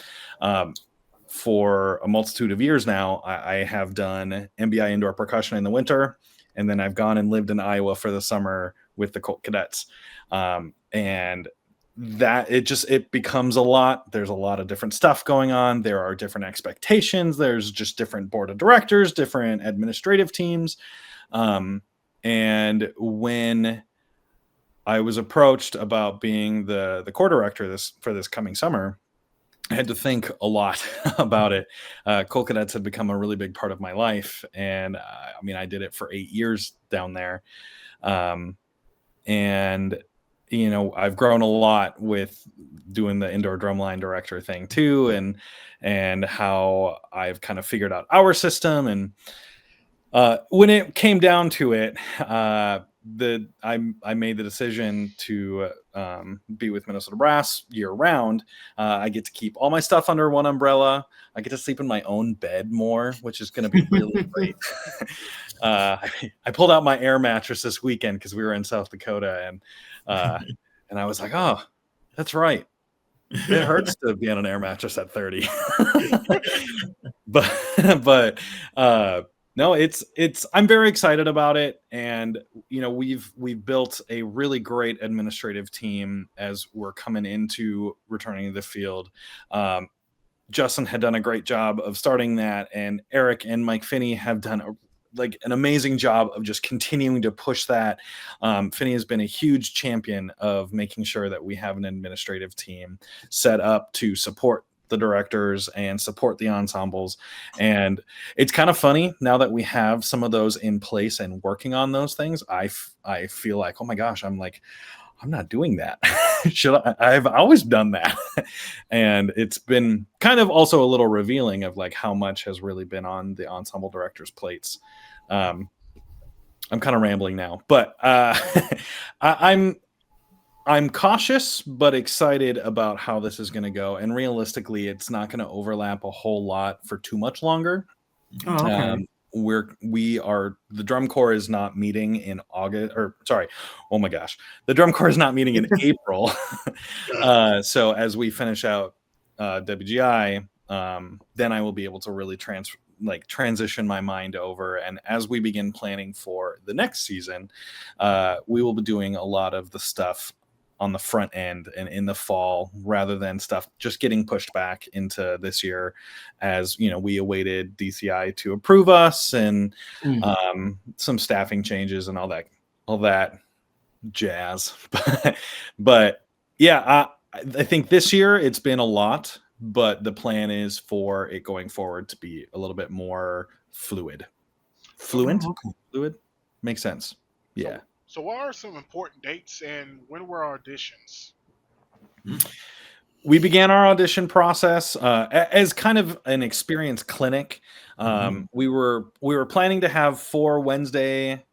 For a multitude of years now, I have done MBI indoor percussion in the winter, and then I've gone and lived in Iowa for the summer with the Colt Cadets. And that it becomes a lot. There's a lot of different stuff going on. There are different expectations. There's just different board of directors, different administrative teams. And when I was approached about being the corps director for this coming summer, I had to think a lot about it. Colt Cadets had become a really big part of my life. And I did it for 8 years down there. And I've grown a lot with doing the indoor drumline director thing too, and how I've kind of figured out our system. And when it came down to it, I made the decision to be with Minnesota Brass year round. I get to keep all my stuff under one umbrella. I get to sleep in my own bed more, which is going to be really great. I pulled out my air mattress this weekend because we were in South Dakota, and I was like, oh, that's right. It hurts to be on an air mattress at 30. but no, I'm very excited about it. And, we've built a really great administrative team as we're coming into returning to the field. Justin had done a great job of starting that, and Eric and Mike Finney have done an amazing job of just continuing to push that. Finney has been a huge champion of making sure that we have an administrative team set up to support the directors and support the ensembles. And it's kind of funny now that we have some of those in place and working on those things. I feel like, oh my gosh, I'm not doing that. I've always done that. And it's been kind of also a little revealing of how much has really been on the ensemble directors' plates. I'm kind of rambling now, but I'm cautious but excited about how this is going to go. And realistically, it's not going to overlap a whole lot for too much longer. Oh, okay. The drum corps is not meeting in August, the drum corps is not meeting in April. So as we finish out WGI, then I will be able to really transition my mind over. And as we begin planning for the next season, we will be doing a lot of the stuff on the front end and in the fall, rather than stuff just getting pushed back into this year, as we awaited DCI to approve us, and some staffing changes and all that jazz. But yeah, I think this year it's been a lot, but the plan is for it going forward to be a little bit more fluid. Fluent? Oh, okay. Fluid? Makes sense. Yeah. So what are some important dates, and when were auditions? We began our audition process as kind of an experience clinic. We were planning to have 4 Wednesday,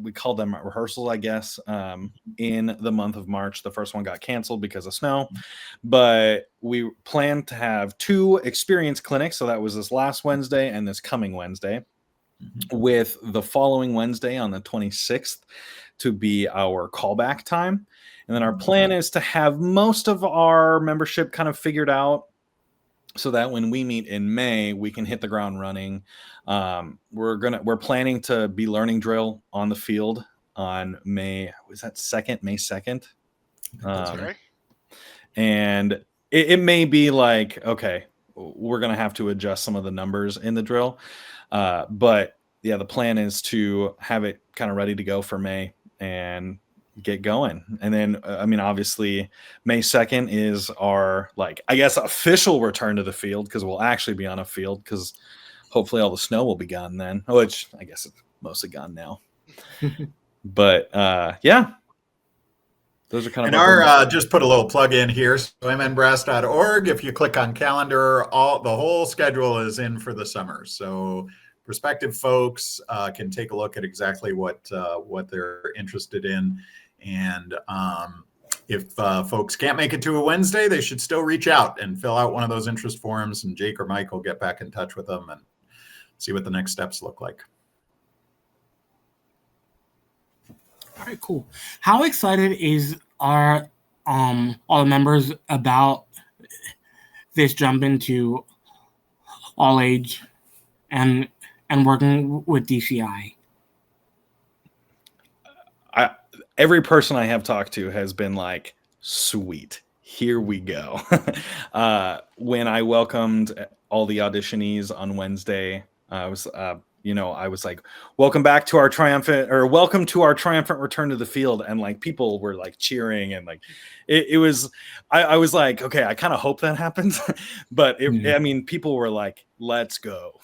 we called them rehearsals, I guess, in the month of March. The first one got canceled because of snow, but we planned to have 2 experience clinics. So that was this last Wednesday and this coming Wednesday, with the following Wednesday on the 26th to be our callback time. And then our plan is to have most of our membership kind of figured out, so that when we meet in May, we can hit the ground running. We're planning to be learning drill on the field on May 2nd? Okay. And it may be okay, we're going to have to adjust some of the numbers in the drill. But yeah, the plan is to have it kind of ready to go for May and get going. And then, obviously May 2nd is our, official return to the field, because we'll actually be on a field, because hopefully all the snow will be gone then, which I guess it's mostly gone now. But yeah, those are kind of just put a little plug in here. So mnbrass.org. If you click on calendar, the whole schedule is in for the summer. So prospective folks can take a look at exactly what they're interested in. And if folks can't make it to a Wednesday, they should still reach out and fill out one of those interest forms, and Jake or Mike will get back in touch with them and see what the next steps look like. All right, cool. How excited are all the members about this jump into all age and working with DCI? Every person I have talked to has been like, sweet, here we go. When I welcomed all the auditionees on Wednesday, I was, I was like, welcome to our triumphant return to the field. And like, people were like cheering, and like, it was, I was like, okay, I kind of hope that happens. But I mean, people were like, let's go.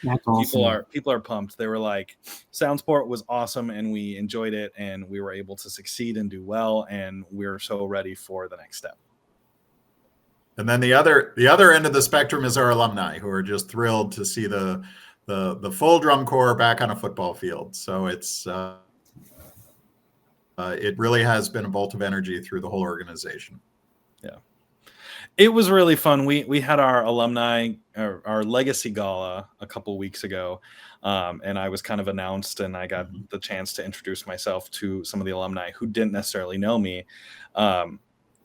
That's awesome. People are pumped. They were like, Soundsport was awesome, and we enjoyed it, and we were able to succeed and do well. And we're so ready for the next step. And then the other end of the spectrum is our alumni, who are just thrilled to see the full drum corps back on a football field. So it's it really has been a bolt of energy through the whole organization. Yeah, it was really fun. We had our alumni, our legacy gala a couple weeks ago, and I was kind of announced, and I got the chance to introduce myself to some of the alumni who didn't necessarily know me.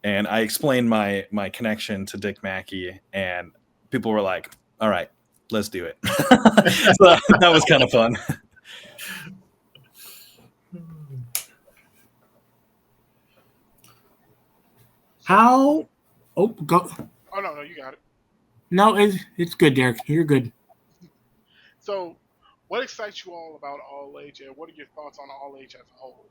And I explained my connection to Dick Mackey, and people were like, all right, let's do it. So that was kind of fun. How? Oh, go. Oh no, you got it. No, it's good, Derek. You're good. So, what excites you all about All Age, and what are your thoughts on All Age as a whole?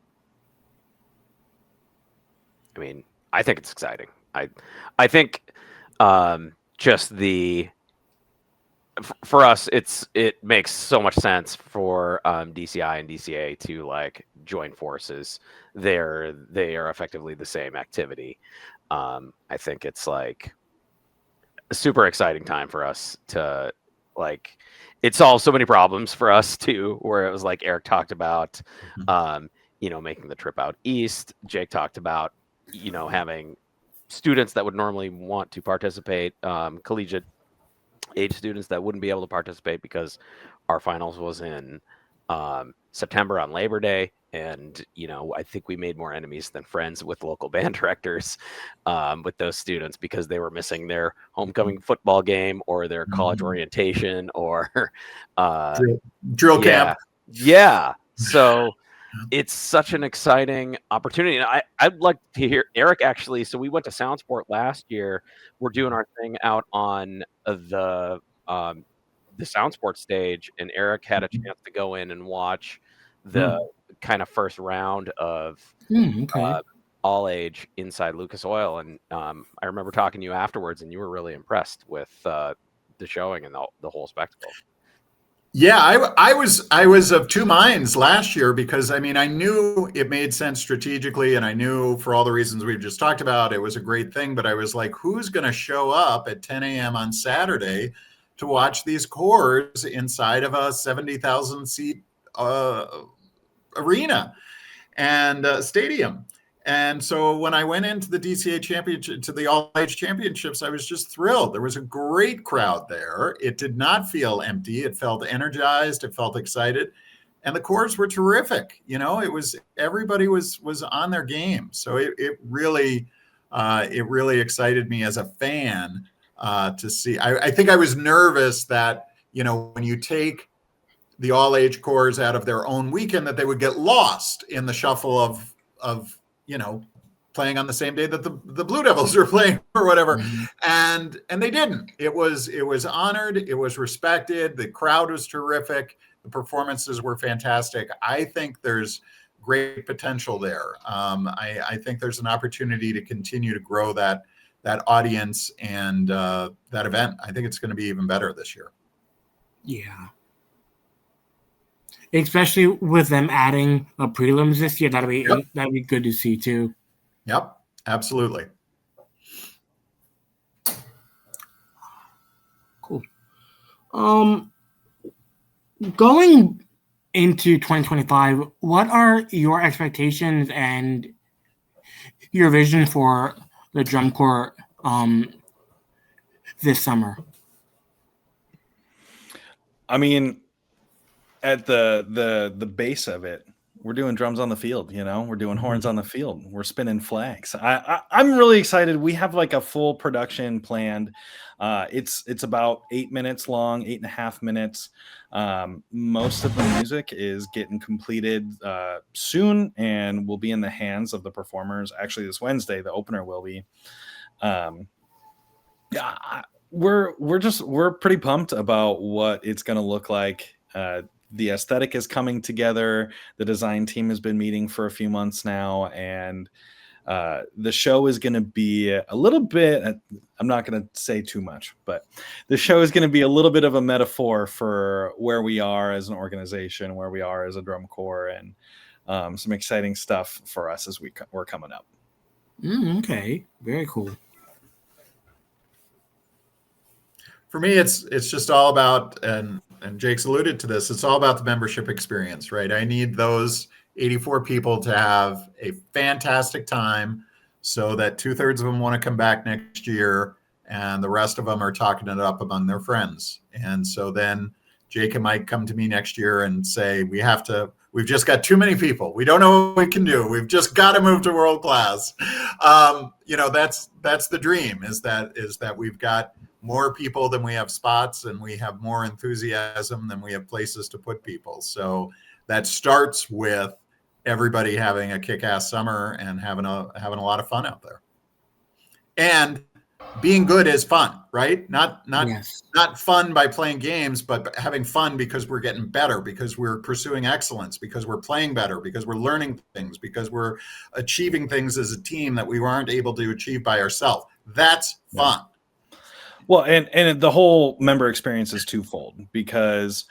I mean, I think it's exciting. I think just for us, it makes so much sense for DCI and DCA to like join forces. They are effectively the same activity. I think it's like a super exciting time for us to like. It solves so many problems for us too. Where it was like Eric talked about, making the trip out east. Jake talked about, having students that would normally want to participate, collegiate age students that wouldn't be able to participate because our finals was in September on Labor Day. And, I think we made more enemies than friends with local band directors with those students because they were missing their homecoming football game or their college orientation or drill camp. Yeah. So it's such an exciting opportunity. And I'd like to hear Eric actually. So we went to Soundsport last year. We're doing our thing out on the Soundsport stage, and Eric had a chance to go in and watch the kind of first round of All Age inside Lucas Oil. And I remember talking to you afterwards, and you were really impressed with the showing and the whole spectacle. Yeah, I was of two minds last year because I mean I knew it made sense strategically, and I knew for all the reasons we've just talked about it was a great thing. But I was like, who's going to show up at 10 a.m. on Saturday to watch these corps inside of a 70,000 seat arena and stadium? And so when I went into the DCA championship, to the All Age Championships, I was just thrilled. There was a great crowd there. It did not feel empty. It felt energized. It felt excited. And the corps were terrific. It was, everybody was on their game. So it really excited me as a fan to see. I think I was nervous that, when you take the All Age corps out of their own weekend, that they would get lost in the shuffle of playing on the same day that the Blue Devils were playing or whatever. And they didn't. It was honored. It was respected. The crowd was terrific. The performances were fantastic. I think there's great potential there. I think there's an opportunity to continue to grow that audience and that event. I think it's going to be even better this year. Yeah. Especially with them adding a prelims this year, that'd be good to see too. Yep, absolutely. Cool. Going into 2025, what are your expectations and your vision for the drum corps this summer? I mean, at the base of it, we're doing drums on the field, we're doing horns on the field, we're spinning flags. I'm really excited. We have like a full production planned. It's about 8 minutes long, 8.5 minutes. Most of the music is getting completed soon and will be in the hands of the performers. Actually, this Wednesday, the opener will be. We're pretty pumped about what it's going to look like The aesthetic is coming together. The design team has been meeting for a few months now, and the show is going to be a little bit, I'm not going to say too much, but the show is going to be a little bit of a metaphor for where we are as an organization, where we are as a drum corps, and some exciting stuff for us as we're coming up. Okay, very cool. For me, it's just all about, and Jake's alluded to this, it's all about the membership experience, right? I need those 84 people to have a fantastic time so that 2/3 of them want to come back next year and the rest of them are talking it up among their friends. And so then Jake might come to me next year and say, we've just got too many people. We don't know what we can do. We've just got to move to world class. That's the dream, is that we've got more people than we have spots, and we have more enthusiasm than we have places to put people. So that starts with everybody having a kick-ass summer and having a lot of fun out there. And being good is fun, right? Not fun by playing games, but having fun because we're getting better, because we're pursuing excellence, because we're playing better, because we're learning things, because we're achieving things as a team that we weren't able to achieve by ourselves. That's fun. Well, and the whole member experience is twofold, because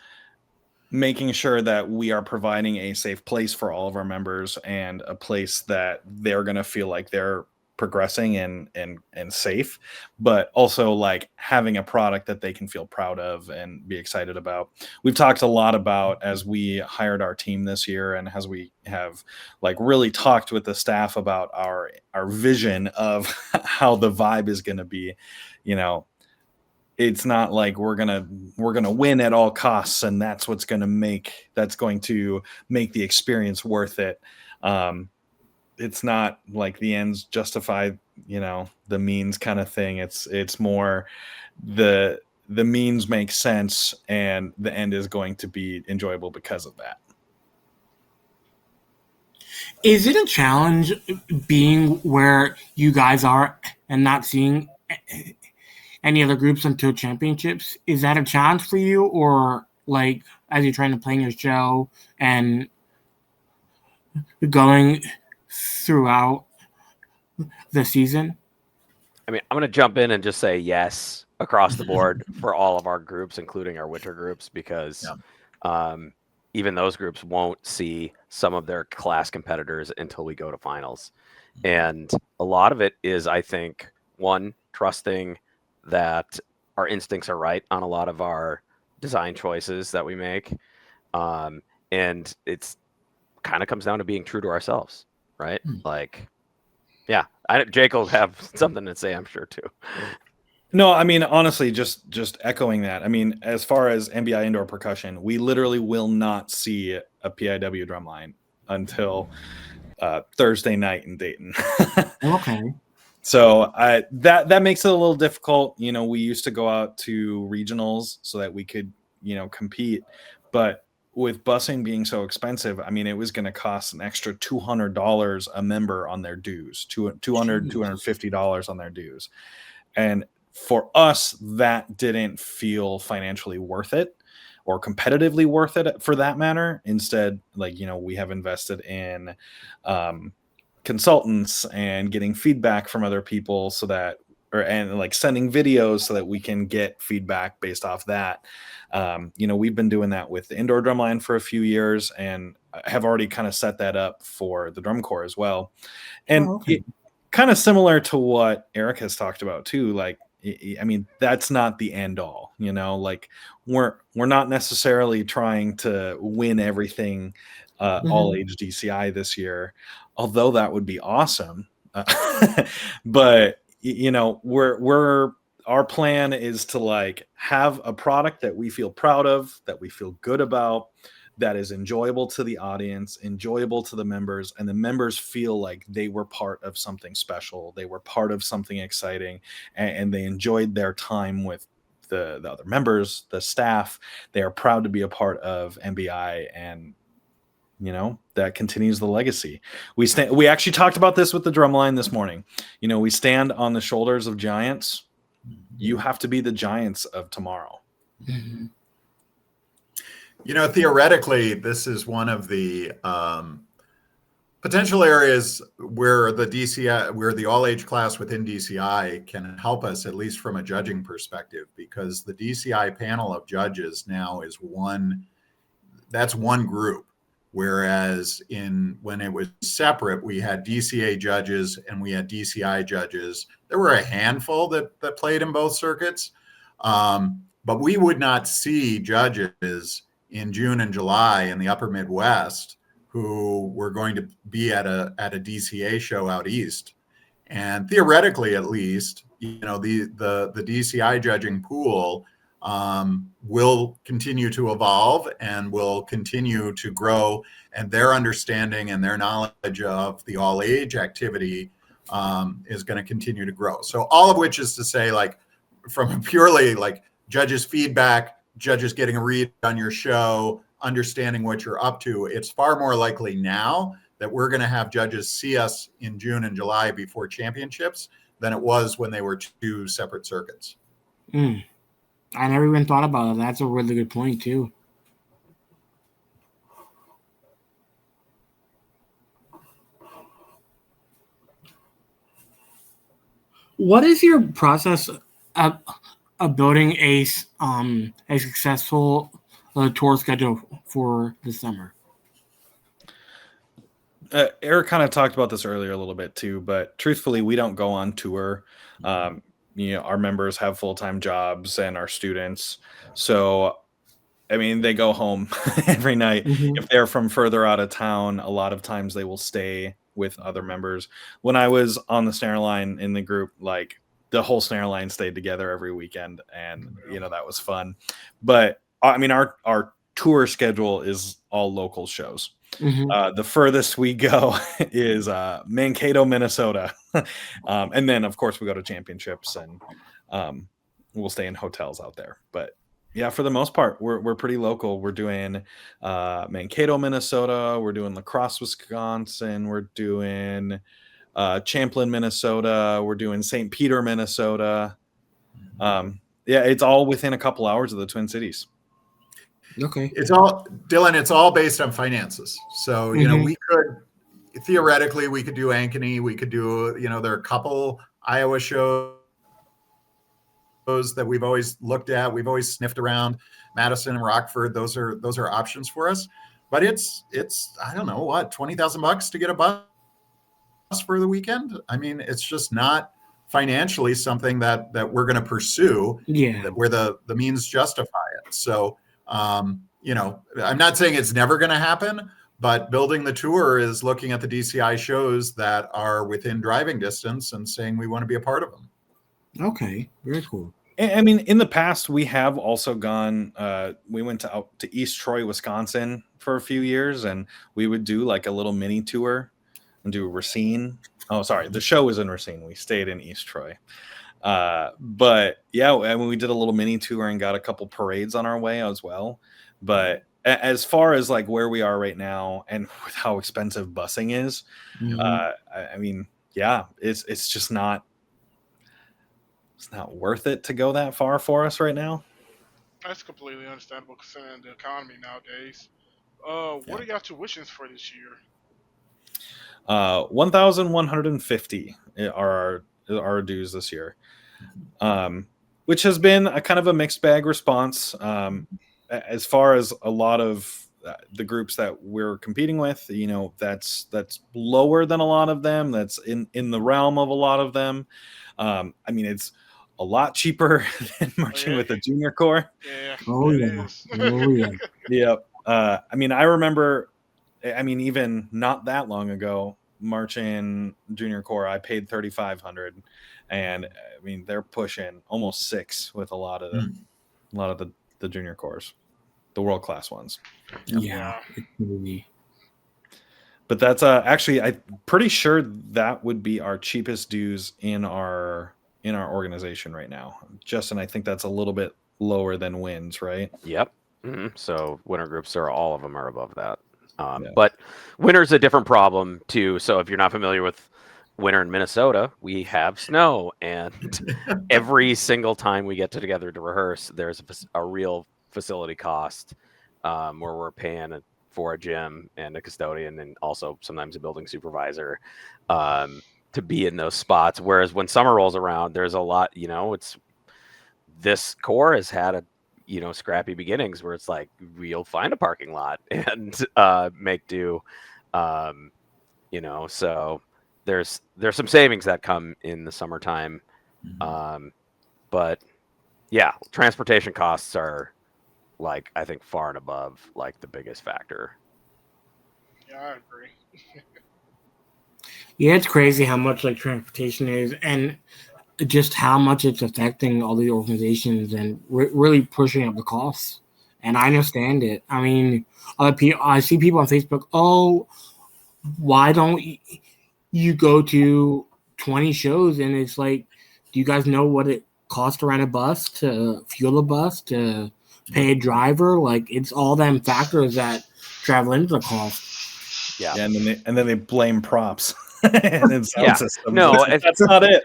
making sure that we are providing a safe place for all of our members and a place that they're going to feel like they're progressing and safe, but also like having a product that they can feel proud of and be excited about. We've talked a lot about, as we hired our team this year, and as we have like really talked with the staff about our vision of how the vibe is going to be. It's not like we're gonna win at all costs, and that's what's going to make the experience worth it. It's not like the ends justify the means kind of thing. It's more the means make sense, and the end is going to be enjoyable because of that. Is it a challenge being where you guys are and not seeing any other groups until championships? Is that a challenge for you, or like as you're trying to plan your show and going throughout the season? I mean, I'm going to jump in and just say yes across the board for all of our groups, including our winter groups, because even those groups won't see some of their class competitors until we go to finals. And a lot of it is, I think, one, trusting that our instincts are right on a lot of our design choices that we make. And it's kind of comes down to being true to ourselves, right? Like, yeah, Jake will have something to say, I'm sure, too. No, I mean, honestly, just echoing that. I mean, as far as MBI Indoor Percussion, we literally will not see a PIW drumline until Thursday night in Dayton. Okay. So that makes it a little difficult. We used to go out to regionals so that we could, compete. But with busing being so expensive, I mean, it was going to cost an extra $200 a member on their dues, $250 on their dues. And for us, that didn't feel financially worth it or competitively worth it for that matter. Instead, we have invested in consultants and getting feedback from other people and sending videos so that we can get feedback based off that. We've been doing that with the indoor drumline for a few years and have already kind of set that up for the drum corps as well. And kind of similar to what Eric has talked about too, I mean, that's not the end all, we're not necessarily trying to win everything all age DCI this year, although that would be awesome. But our plan is to have a product that we feel proud of, that we feel good about, that is enjoyable to the audience, enjoyable to the members, and the members feel like they were part of something special. They were part of something exciting, and they enjoyed their time with the other members, the staff. They are proud to be a part of MBI, and that continues the legacy. We actually talked about this with the drumline this morning. We stand on the shoulders of giants. You have to be the giants of tomorrow. Mm-hmm. Theoretically, this is one of the potential areas where the all-age class within DCI can help us, at least from a judging perspective, because the DCI panel of judges now is one group. Whereas when it was separate, we had DCA judges and we had DCI judges. There were a handful that played in both circuits, but we would not see judges in June and July in the upper Midwest who were going to be at a DCA show out east. And theoretically, at least, the DCI judging pool will continue to evolve and will continue to grow, and their understanding and their knowledge of the all age activity is going to continue to grow. So all of which is to say, like, from a purely like judges feedback, judges getting a read on your show, understanding what you're up to, it's far more likely now that we're going to have judges see us in June and July before championships than it was when they were two separate circuits. I never even thought about it. That's a really good point, too. What is your process of building a successful tour schedule for the summer? Eric kind of talked about this earlier a little bit too, but truthfully, we don't go on tour. Our members have full-time jobs and our students. So, I mean, they go home every night. Mm-hmm. If they're from further out of town, a lot of times they will stay with other members. When I was on the snare line in the group, like the whole snare line stayed together every weekend, and that was fun. But I mean, our tour schedule is all local shows. Mm-hmm. The furthest we go is Mankato, Minnesota. And then, of course, we go to championships, and we'll stay in hotels out there. But yeah, for the most part, we're pretty local. We're doing Mankato, Minnesota. We're doing La Crosse, Wisconsin. We're doing Champlin, Minnesota. We're doing St. Peter, Minnesota. Yeah, it's all within a couple hours of the Twin Cities. Okay. It's all based on finances. So, we could theoretically do Ankeny, we could do, there are a couple Iowa shows that we've always looked at. We've always sniffed around Madison and Rockford. Those are options for us. But it's I don't know what, $20,000 to get a bus for the weekend. I mean, it's just not financially something that we're going to pursue. Yeah. Where the means justify it. So, I'm not saying it's never going to happen, but building the tour is looking at the DCI shows that are within driving distance and saying we want to be a part of them. Okay, very cool. I mean, in the past, we have also gone, we went out to East Troy, Wisconsin for a few years, and we would do like a little mini tour and do Racine. Oh, sorry. The show was in Racine. We stayed in East Troy. But yeah, I mean, we did a little mini tour and got a couple parades on our way as well. But as far as like where we are right now and with how expensive busing is, I mean, yeah, it's just not, it's not worth it to go that far for us right now. That's completely understandable considering the economy nowadays. What are y'all tuitions for this year? $1,150 are our dues this year, which has been a kind of a mixed bag response. As far as a lot of the groups that we're competing with, that's lower than a lot of them. That's in the realm of a lot of them. I mean, it's a lot cheaper than marching with a junior corps. Yeah. Oh yeah. Oh yeah. Yep. I mean, I remember, even not that long ago, marching junior corps, I paid $3,500, and I mean, they're pushing almost $6,000 with a lot of the junior corps, the world class ones. Yeah. But that's actually, I'm pretty sure that would be our cheapest dues in our organization right now. Justin, I think that's a little bit lower than wins, right? Yep. Mm-hmm. So winter groups all of them are above that. But winter's a different problem too. So if you're not familiar with winter in Minnesota, we have snow, and every single time we get together to rehearse, there's a real facility cost where we're paying for a gym and a custodian and also sometimes a building supervisor to be in those spots. Whereas when summer rolls around, there's a lot, this core has had scrappy beginnings where it's like we'll find a parking lot and make do, so there's some savings that come in the summertime. But yeah, transportation costs are I think far and above the biggest factor. Yeah, I agree. Yeah, it's crazy how much transportation is, and just how much it's affecting all the organizations and really pushing up the costs. And I understand it. I mean, other people, I see people on Facebook. Oh, why don't you go to 20 shows? And it's like, do you guys know what it costs to rent a bus, to fuel a bus, to pay a driver? It's all them factors that travel into the cost. Yeah, and then they blame props and sound systems. No, that's not it.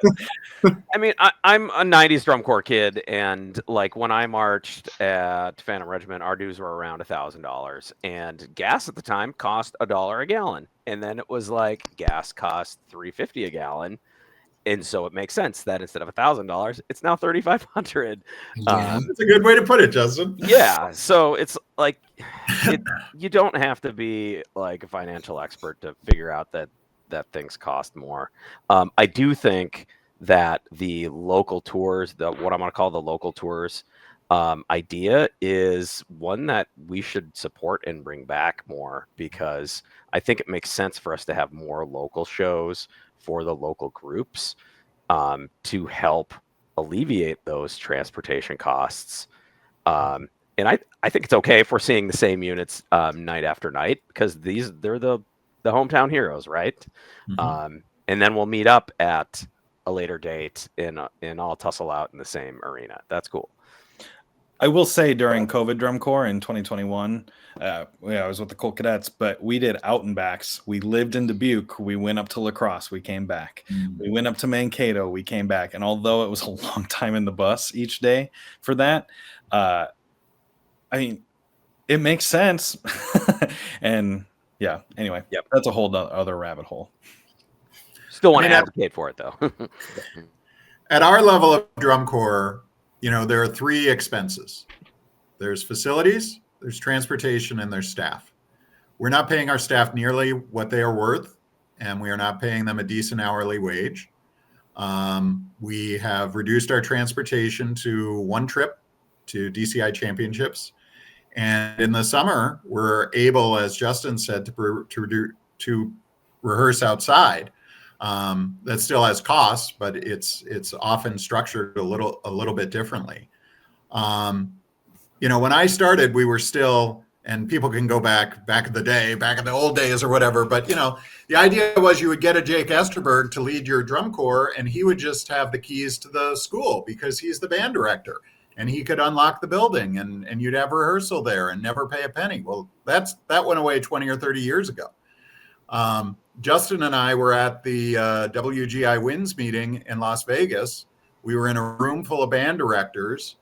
I mean, I'm a 90s drum corps kid, and when I marched at Phantom Regiment, our dues were around $1,000, and gas at the time cost $1 a gallon, and then it was gas cost $3.50 a gallon, and so it makes sense that instead of $1,000, it's now $3,500. Yeah. That's a good way to put it, Justin. Yeah, so it's you don't have to be a financial expert to figure out that things cost more. I do think that the local tours, what I'm going to call the local tours idea, is one that we should support and bring back more, because I think it makes sense for us to have more local shows for the local groups to help alleviate those transportation costs. And I think it's okay if we're seeing the same units night after night, because they're the hometown heroes, right? Mm-hmm. And then we'll meet up at a later date and all tussle out in the same arena. That's cool. I will say during COVID Drum Corps in 2021, I was with the Colt Cadets, but we did out and backs. We lived in Dubuque. We went up to La Crosse. We came back. We went up to Mankato. We came back. And although it was a long time in the bus each day for that, I mean, it makes sense. And yeah, anyway, that's a whole other rabbit hole. Still want to advocate for it, though. At our level of drum corps, there are three expenses. There's facilities, there's transportation, and there's staff. We're not paying our staff nearly what they are worth, and we are not paying them a decent hourly wage. We have reduced our transportation to one trip to DCI championships. And in the summer, we're able, as Justin said, to rehearse outside. That still has costs, but it's often structured a little bit differently. When I started, we were still, and people can go back in the day, back in the old days or whatever, but the idea was you would get a Jake Esterberg to lead your drum corps, and he would just have the keys to the school because he's the band director, and he could unlock the building, and you'd have rehearsal there and never pay a penny. Well, that went away 20 or 30 years ago. Justin and I were at the WGI Wins meeting in Las Vegas. We were in a room full of band directors,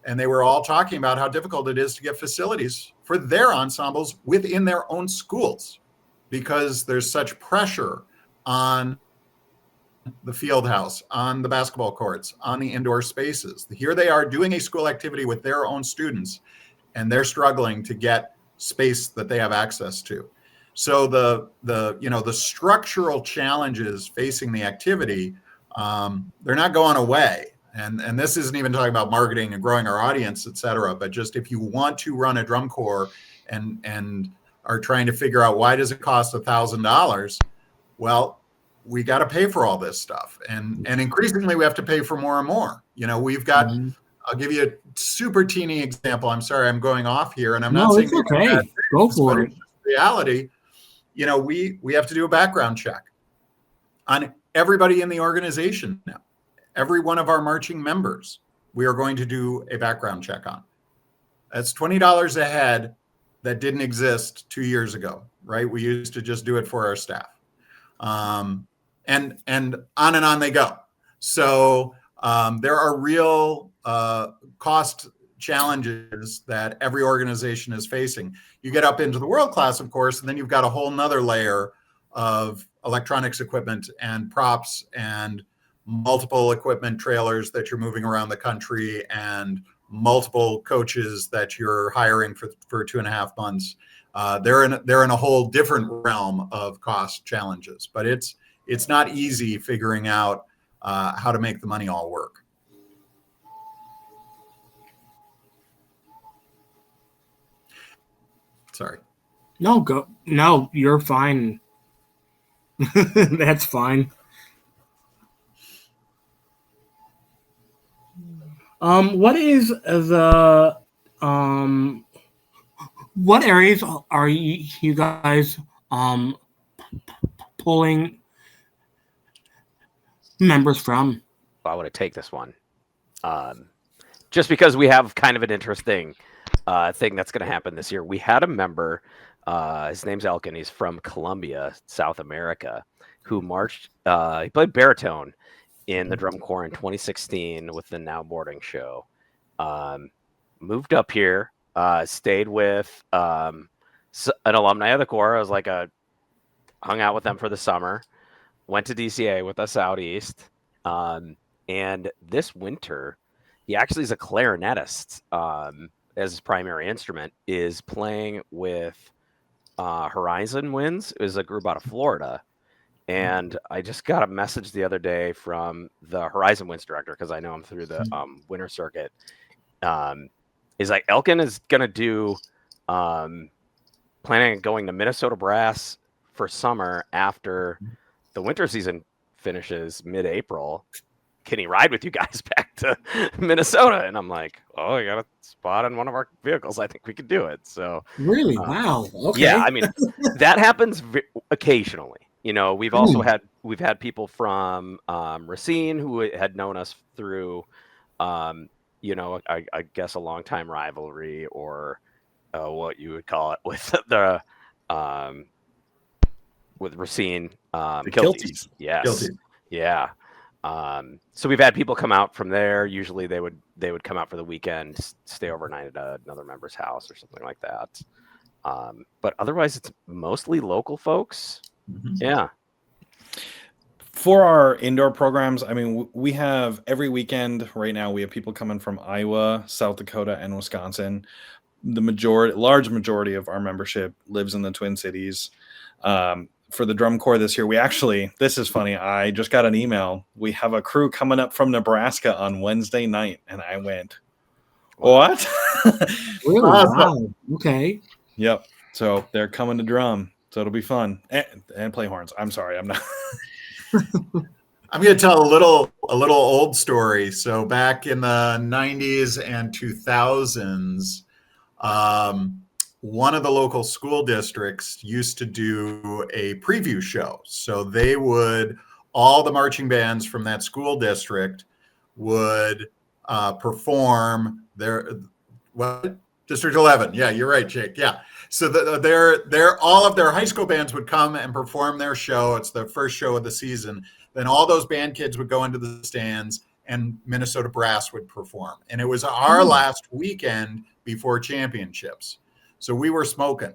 and they were all talking about how difficult it is to get facilities for their ensembles within their own schools, because there's such pressure on the field house, on the basketball courts, on the indoor spaces. Here they are doing a school activity with their own students, and they're struggling to get space that they have access to. So the structural challenges facing the activity, they're not going away. And this isn't even talking about marketing and growing our audience, et cetera, but just if you want to run a drum corps and are trying to figure out why does it cost $1,000, well, we got to pay for all this stuff. And increasingly we have to pay for more and more. We've got, I'll give you a super teeny example. I'm sorry, I'm going off here, and I'm not saying it's okay. Go for it. Reality, we have to do a background check on everybody in the organization now. Every one of our marching members, we are going to do a background check on. That's $20 a head that didn't exist 2 years ago, right? We used to just do it for our staff. And on and on they go. So there are real cost challenges that every organization is facing. You get up into the world class, of course, and then you've got a whole nother layer of electronics equipment and props and multiple equipment trailers that you're moving around the country and multiple coaches that you're hiring for 2.5 months. They're in a whole different realm of cost challenges, but it's not easy figuring out how to make the money all work. Sorry. No, you're fine. That's fine. What is the what areas are you guys pulling members from? I want to take this one, just because we have kind of an interesting thing that's going to happen this year. We had a member, his name's Elkin. He's from Colombia, South America, who marched. He played baritone in the drum corps in 2016 with the Now Boarding show. Moved up here, stayed with an alumni of the corps. I was like hung out with them for the summer. Went to DCA with us out east. And this winter, he actually is a clarinetist as his primary instrument, is playing with Horizon Winds. It was a group out of Florida. And I just got a message the other day from the Horizon Winds director, because I know him through the winter circuit. Is like, Elkin is going to do, planning on going to Minnesota Brass for summer after the winter season finishes mid-April. Can he ride with you guys back to Minnesota? And I'm like, oh, I got a spot on one of our vehicles. I think we could do it. So really, wow, okay, yeah. I mean, that happens occasionally. You know, we've also had people from Racine who had known us through, you know, I guess a longtime rivalry, or what you would call it with the with Racine, Kilties. Yes, Kilties. Yeah. So we've had people come out from there. Usually they would come out for the weekend, stay overnight at another member's house or something like that. But otherwise, it's mostly local folks. Mm-hmm. Yeah. For our indoor programs, I mean, we have every weekend right now, we have people coming from Iowa, South Dakota, and Wisconsin. The large majority of our membership lives in the Twin Cities. For the drum corps this year, this is funny. I just got an email. We have a crew coming up from Nebraska on Wednesday night. And I went, what? Really? Wow. Okay. Yep. So they're coming to drum. So it'll be fun. And play horns. I'm sorry. I'm not. I'm going to tell a little old story. So back in the 90s and 2000s, one of the local school districts used to do a preview show. So all the marching bands from that school district would perform District 11. Yeah, you're right, Jake. Yeah. So all of their high school bands would come and perform their show. It's the first show of the season. Then all those band kids would go into the stands and Minnesota Brass would perform. And it was our last weekend before championships. So we were smoking.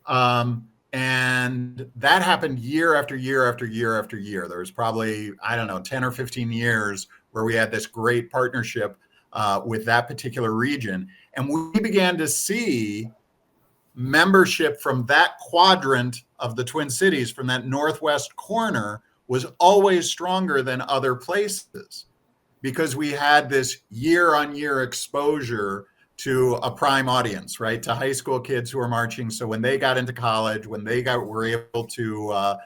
And that happened year after year after year after year. There was probably, 10 or 15 years where we had this great partnership with that particular region. And we began to see membership from that quadrant of the Twin Cities, from that northwest corner, was always stronger than other places, because we had this year-on-year exposure to a prime audience, right? To high school kids who are marching. So when they got into college, when they were able to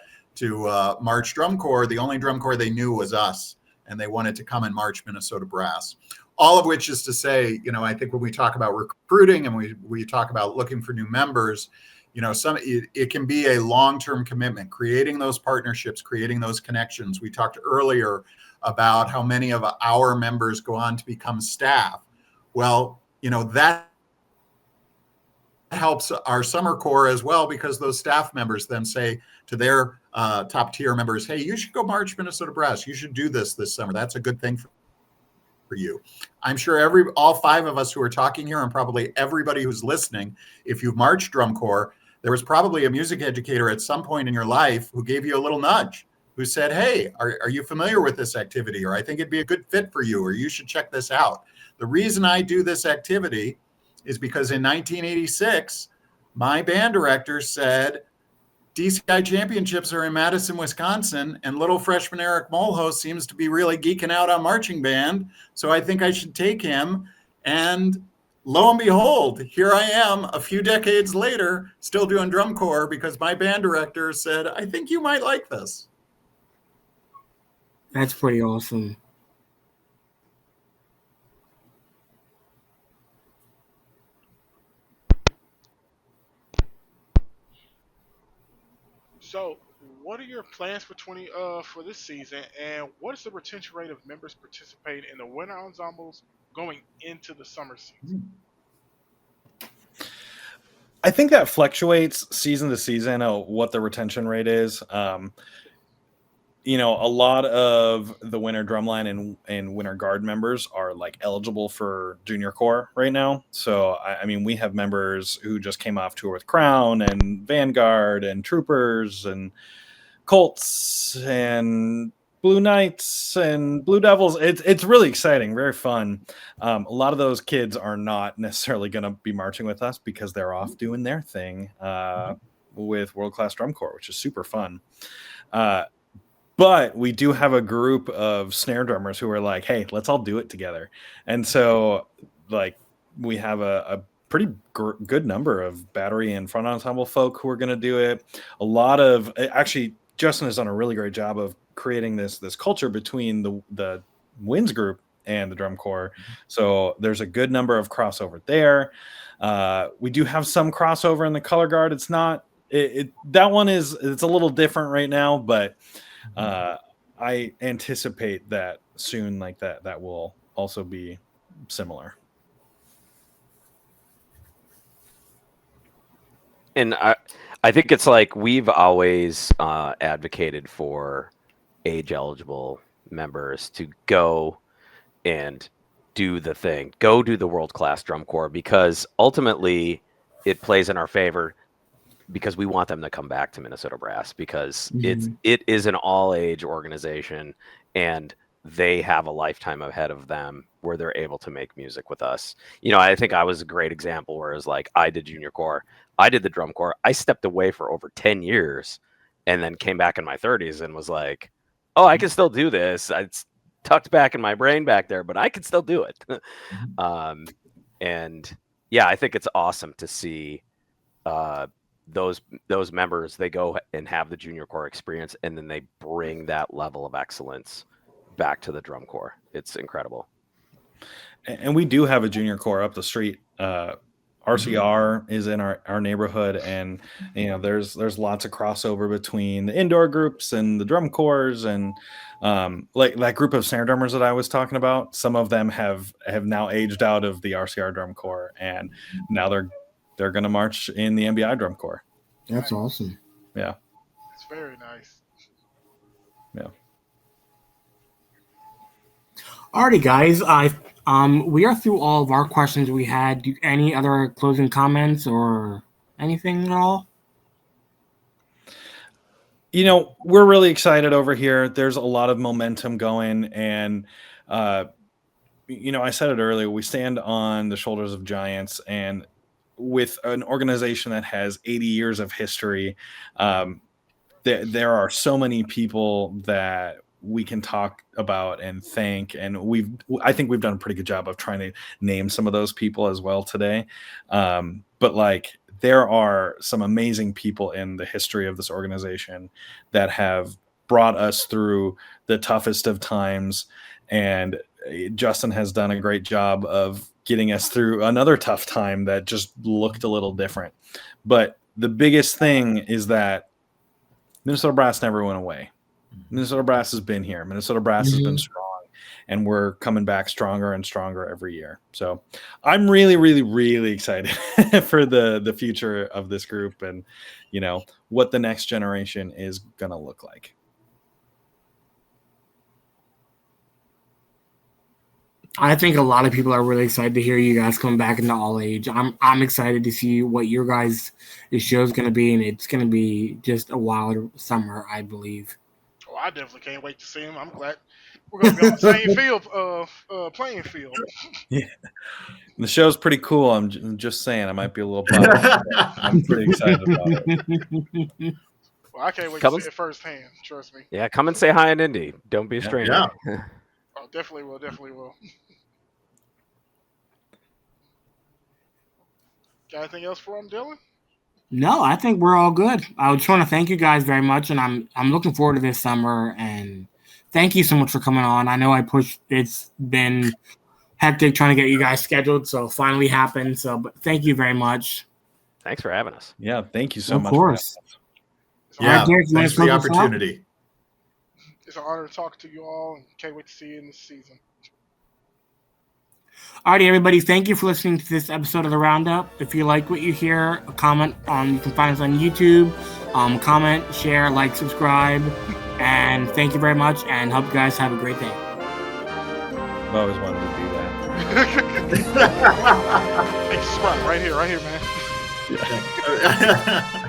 march drum corps, the only drum corps they knew was us, and they wanted to come and march Minnesota Brass. All of which is to say, I think when we talk about recruiting and we talk about looking for new members, it can be a long-term commitment, creating those partnerships, creating those connections. We talked earlier about how many of our members go on to become staff. Well, that helps our summer corps as well, because those staff members then say to their top tier members, hey, you should go march Minnesota Brass. You should do this summer. That's a good thing for for you. I'm sure all 5 of us who are talking here, and probably everybody who's listening, if you've marched drum corps, there was probably a music educator at some point in your life who gave you a little nudge, who said, hey, are you familiar with this activity? Or I think it'd be a good fit for you, or you should check this out. The reason I do this activity is because in 1986, my band director said, DCI championships are in Madison, Wisconsin, and little freshman Eric Molho seems to be really geeking out on marching band. So I think I should take him. And lo and behold, here I am a few decades later, still doing drum corps because my band director said, I think you might like this. That's pretty awesome. So, what are your plans for for this season, and what is the retention rate of members participating in the winter ensembles going into the summer season? I think that fluctuates season to season what the retention rate is. A lot of the winter drumline and winter guard members are like eligible for junior corps right now. So, I mean, we have members who just came off tour with Crown and Vanguard and Troopers and Colts and Blue Knights and Blue Devils. It's really exciting, very fun. A lot of those kids are not necessarily going to be marching with us because they're off doing their thing with World Class Drum Corps, which is super fun. But we do have a group of snare drummers who are like, hey, let's all do it together. And so, like, we have a pretty good number of battery and front ensemble folk who are going to do it. A lot of, actually, Justin has done a really great job of creating this culture between the winds group and the drum corps. So there's a good number of crossover there. We do have some crossover in the color guard. It's not, that one it's a little different right now, but I anticipate that soon, like that will also be similar. And I think it's like we've always advocated for age eligible members to go and do the thing, go do the world class drum corps, because ultimately it plays in our favor, because we want them to come back to Minnesota Brass, because it is an all age organization and they have a lifetime ahead of them where they're able to make music with us. I think I was a great example where it was like, I did junior corps, I did the drum corps, I stepped away for over 10 years and then came back in my 30s and was like, oh, I can still do this. It's tucked back in my brain back there, but I can still do it. And yeah, I think it's awesome to see those members, they go and have the junior corps experience, and then they bring that level of excellence back to the drum corps. It's incredible. And we do have a junior corps up the street. RCR is in our neighborhood, and there's lots of crossover between the indoor groups and the drum corps, and like that group of snare drummers that I was talking about. Some of them have now aged out of the RCR drum corps, and now they're going to march in the MBI drum corps. That's awesome. Yeah, it's very nice. Yeah. Alrighty, guys. We are through all of our questions we had. Any other closing comments or anything at all? We're really excited over here. There's a lot of momentum going, and I said it earlier, we stand on the shoulders of giants, and with an organization that has 80 years of history, there are so many people that we can talk about and thank, and I think we've done a pretty good job of trying to name some of those people as well today. But like, there are some amazing people in the history of this organization that have brought us through the toughest of times, and Justin has done a great job of getting us through another tough time that just looked a little different. But the biggest thing is that Minnesota Brass never went away. Minnesota Brass has been here. Minnesota Brass has been strong, and we're coming back stronger and stronger every year. So I'm really, really, really excited for the future of this group, and what the next generation is going to look like. I think a lot of people are really excited to hear you guys come back into All Age. I'm excited to see what your guys' show is going to be, and it's going to be just a wild summer, I believe. Oh, I definitely can't wait to see him. I'm glad we're gonna be on the same playing field. Yeah, the show's pretty cool. I'm just saying, I might be a little biased. I'm pretty excited about it. Well, I can't wait to see it firsthand. Trust me. Yeah, come and say hi in Indy. Don't be a stranger. Yeah. Oh, definitely will. Definitely will. Got anything else for him, Dylan? No, I think we're all good. I just want to thank you guys very much, and I'm looking forward to this summer. And thank you so much for coming on. I know I pushed. It's been hectic trying to get you guys scheduled, so it finally happened. So, but thank you very much. Thanks for having us. Yeah, thank you so much. Of course. Yeah, thanks for the opportunity. It's an honor to talk to you all, and can't wait to see you in this season. Alrighty, everybody, thank you for listening to this episode of the Roundup. If you like what you hear, a comment on, you can find us on YouTube. Comment, share, like, subscribe, and thank you very much, and hope you guys have a great day. I've always wanted to do that. Hey, subscribe right here, man. Yeah.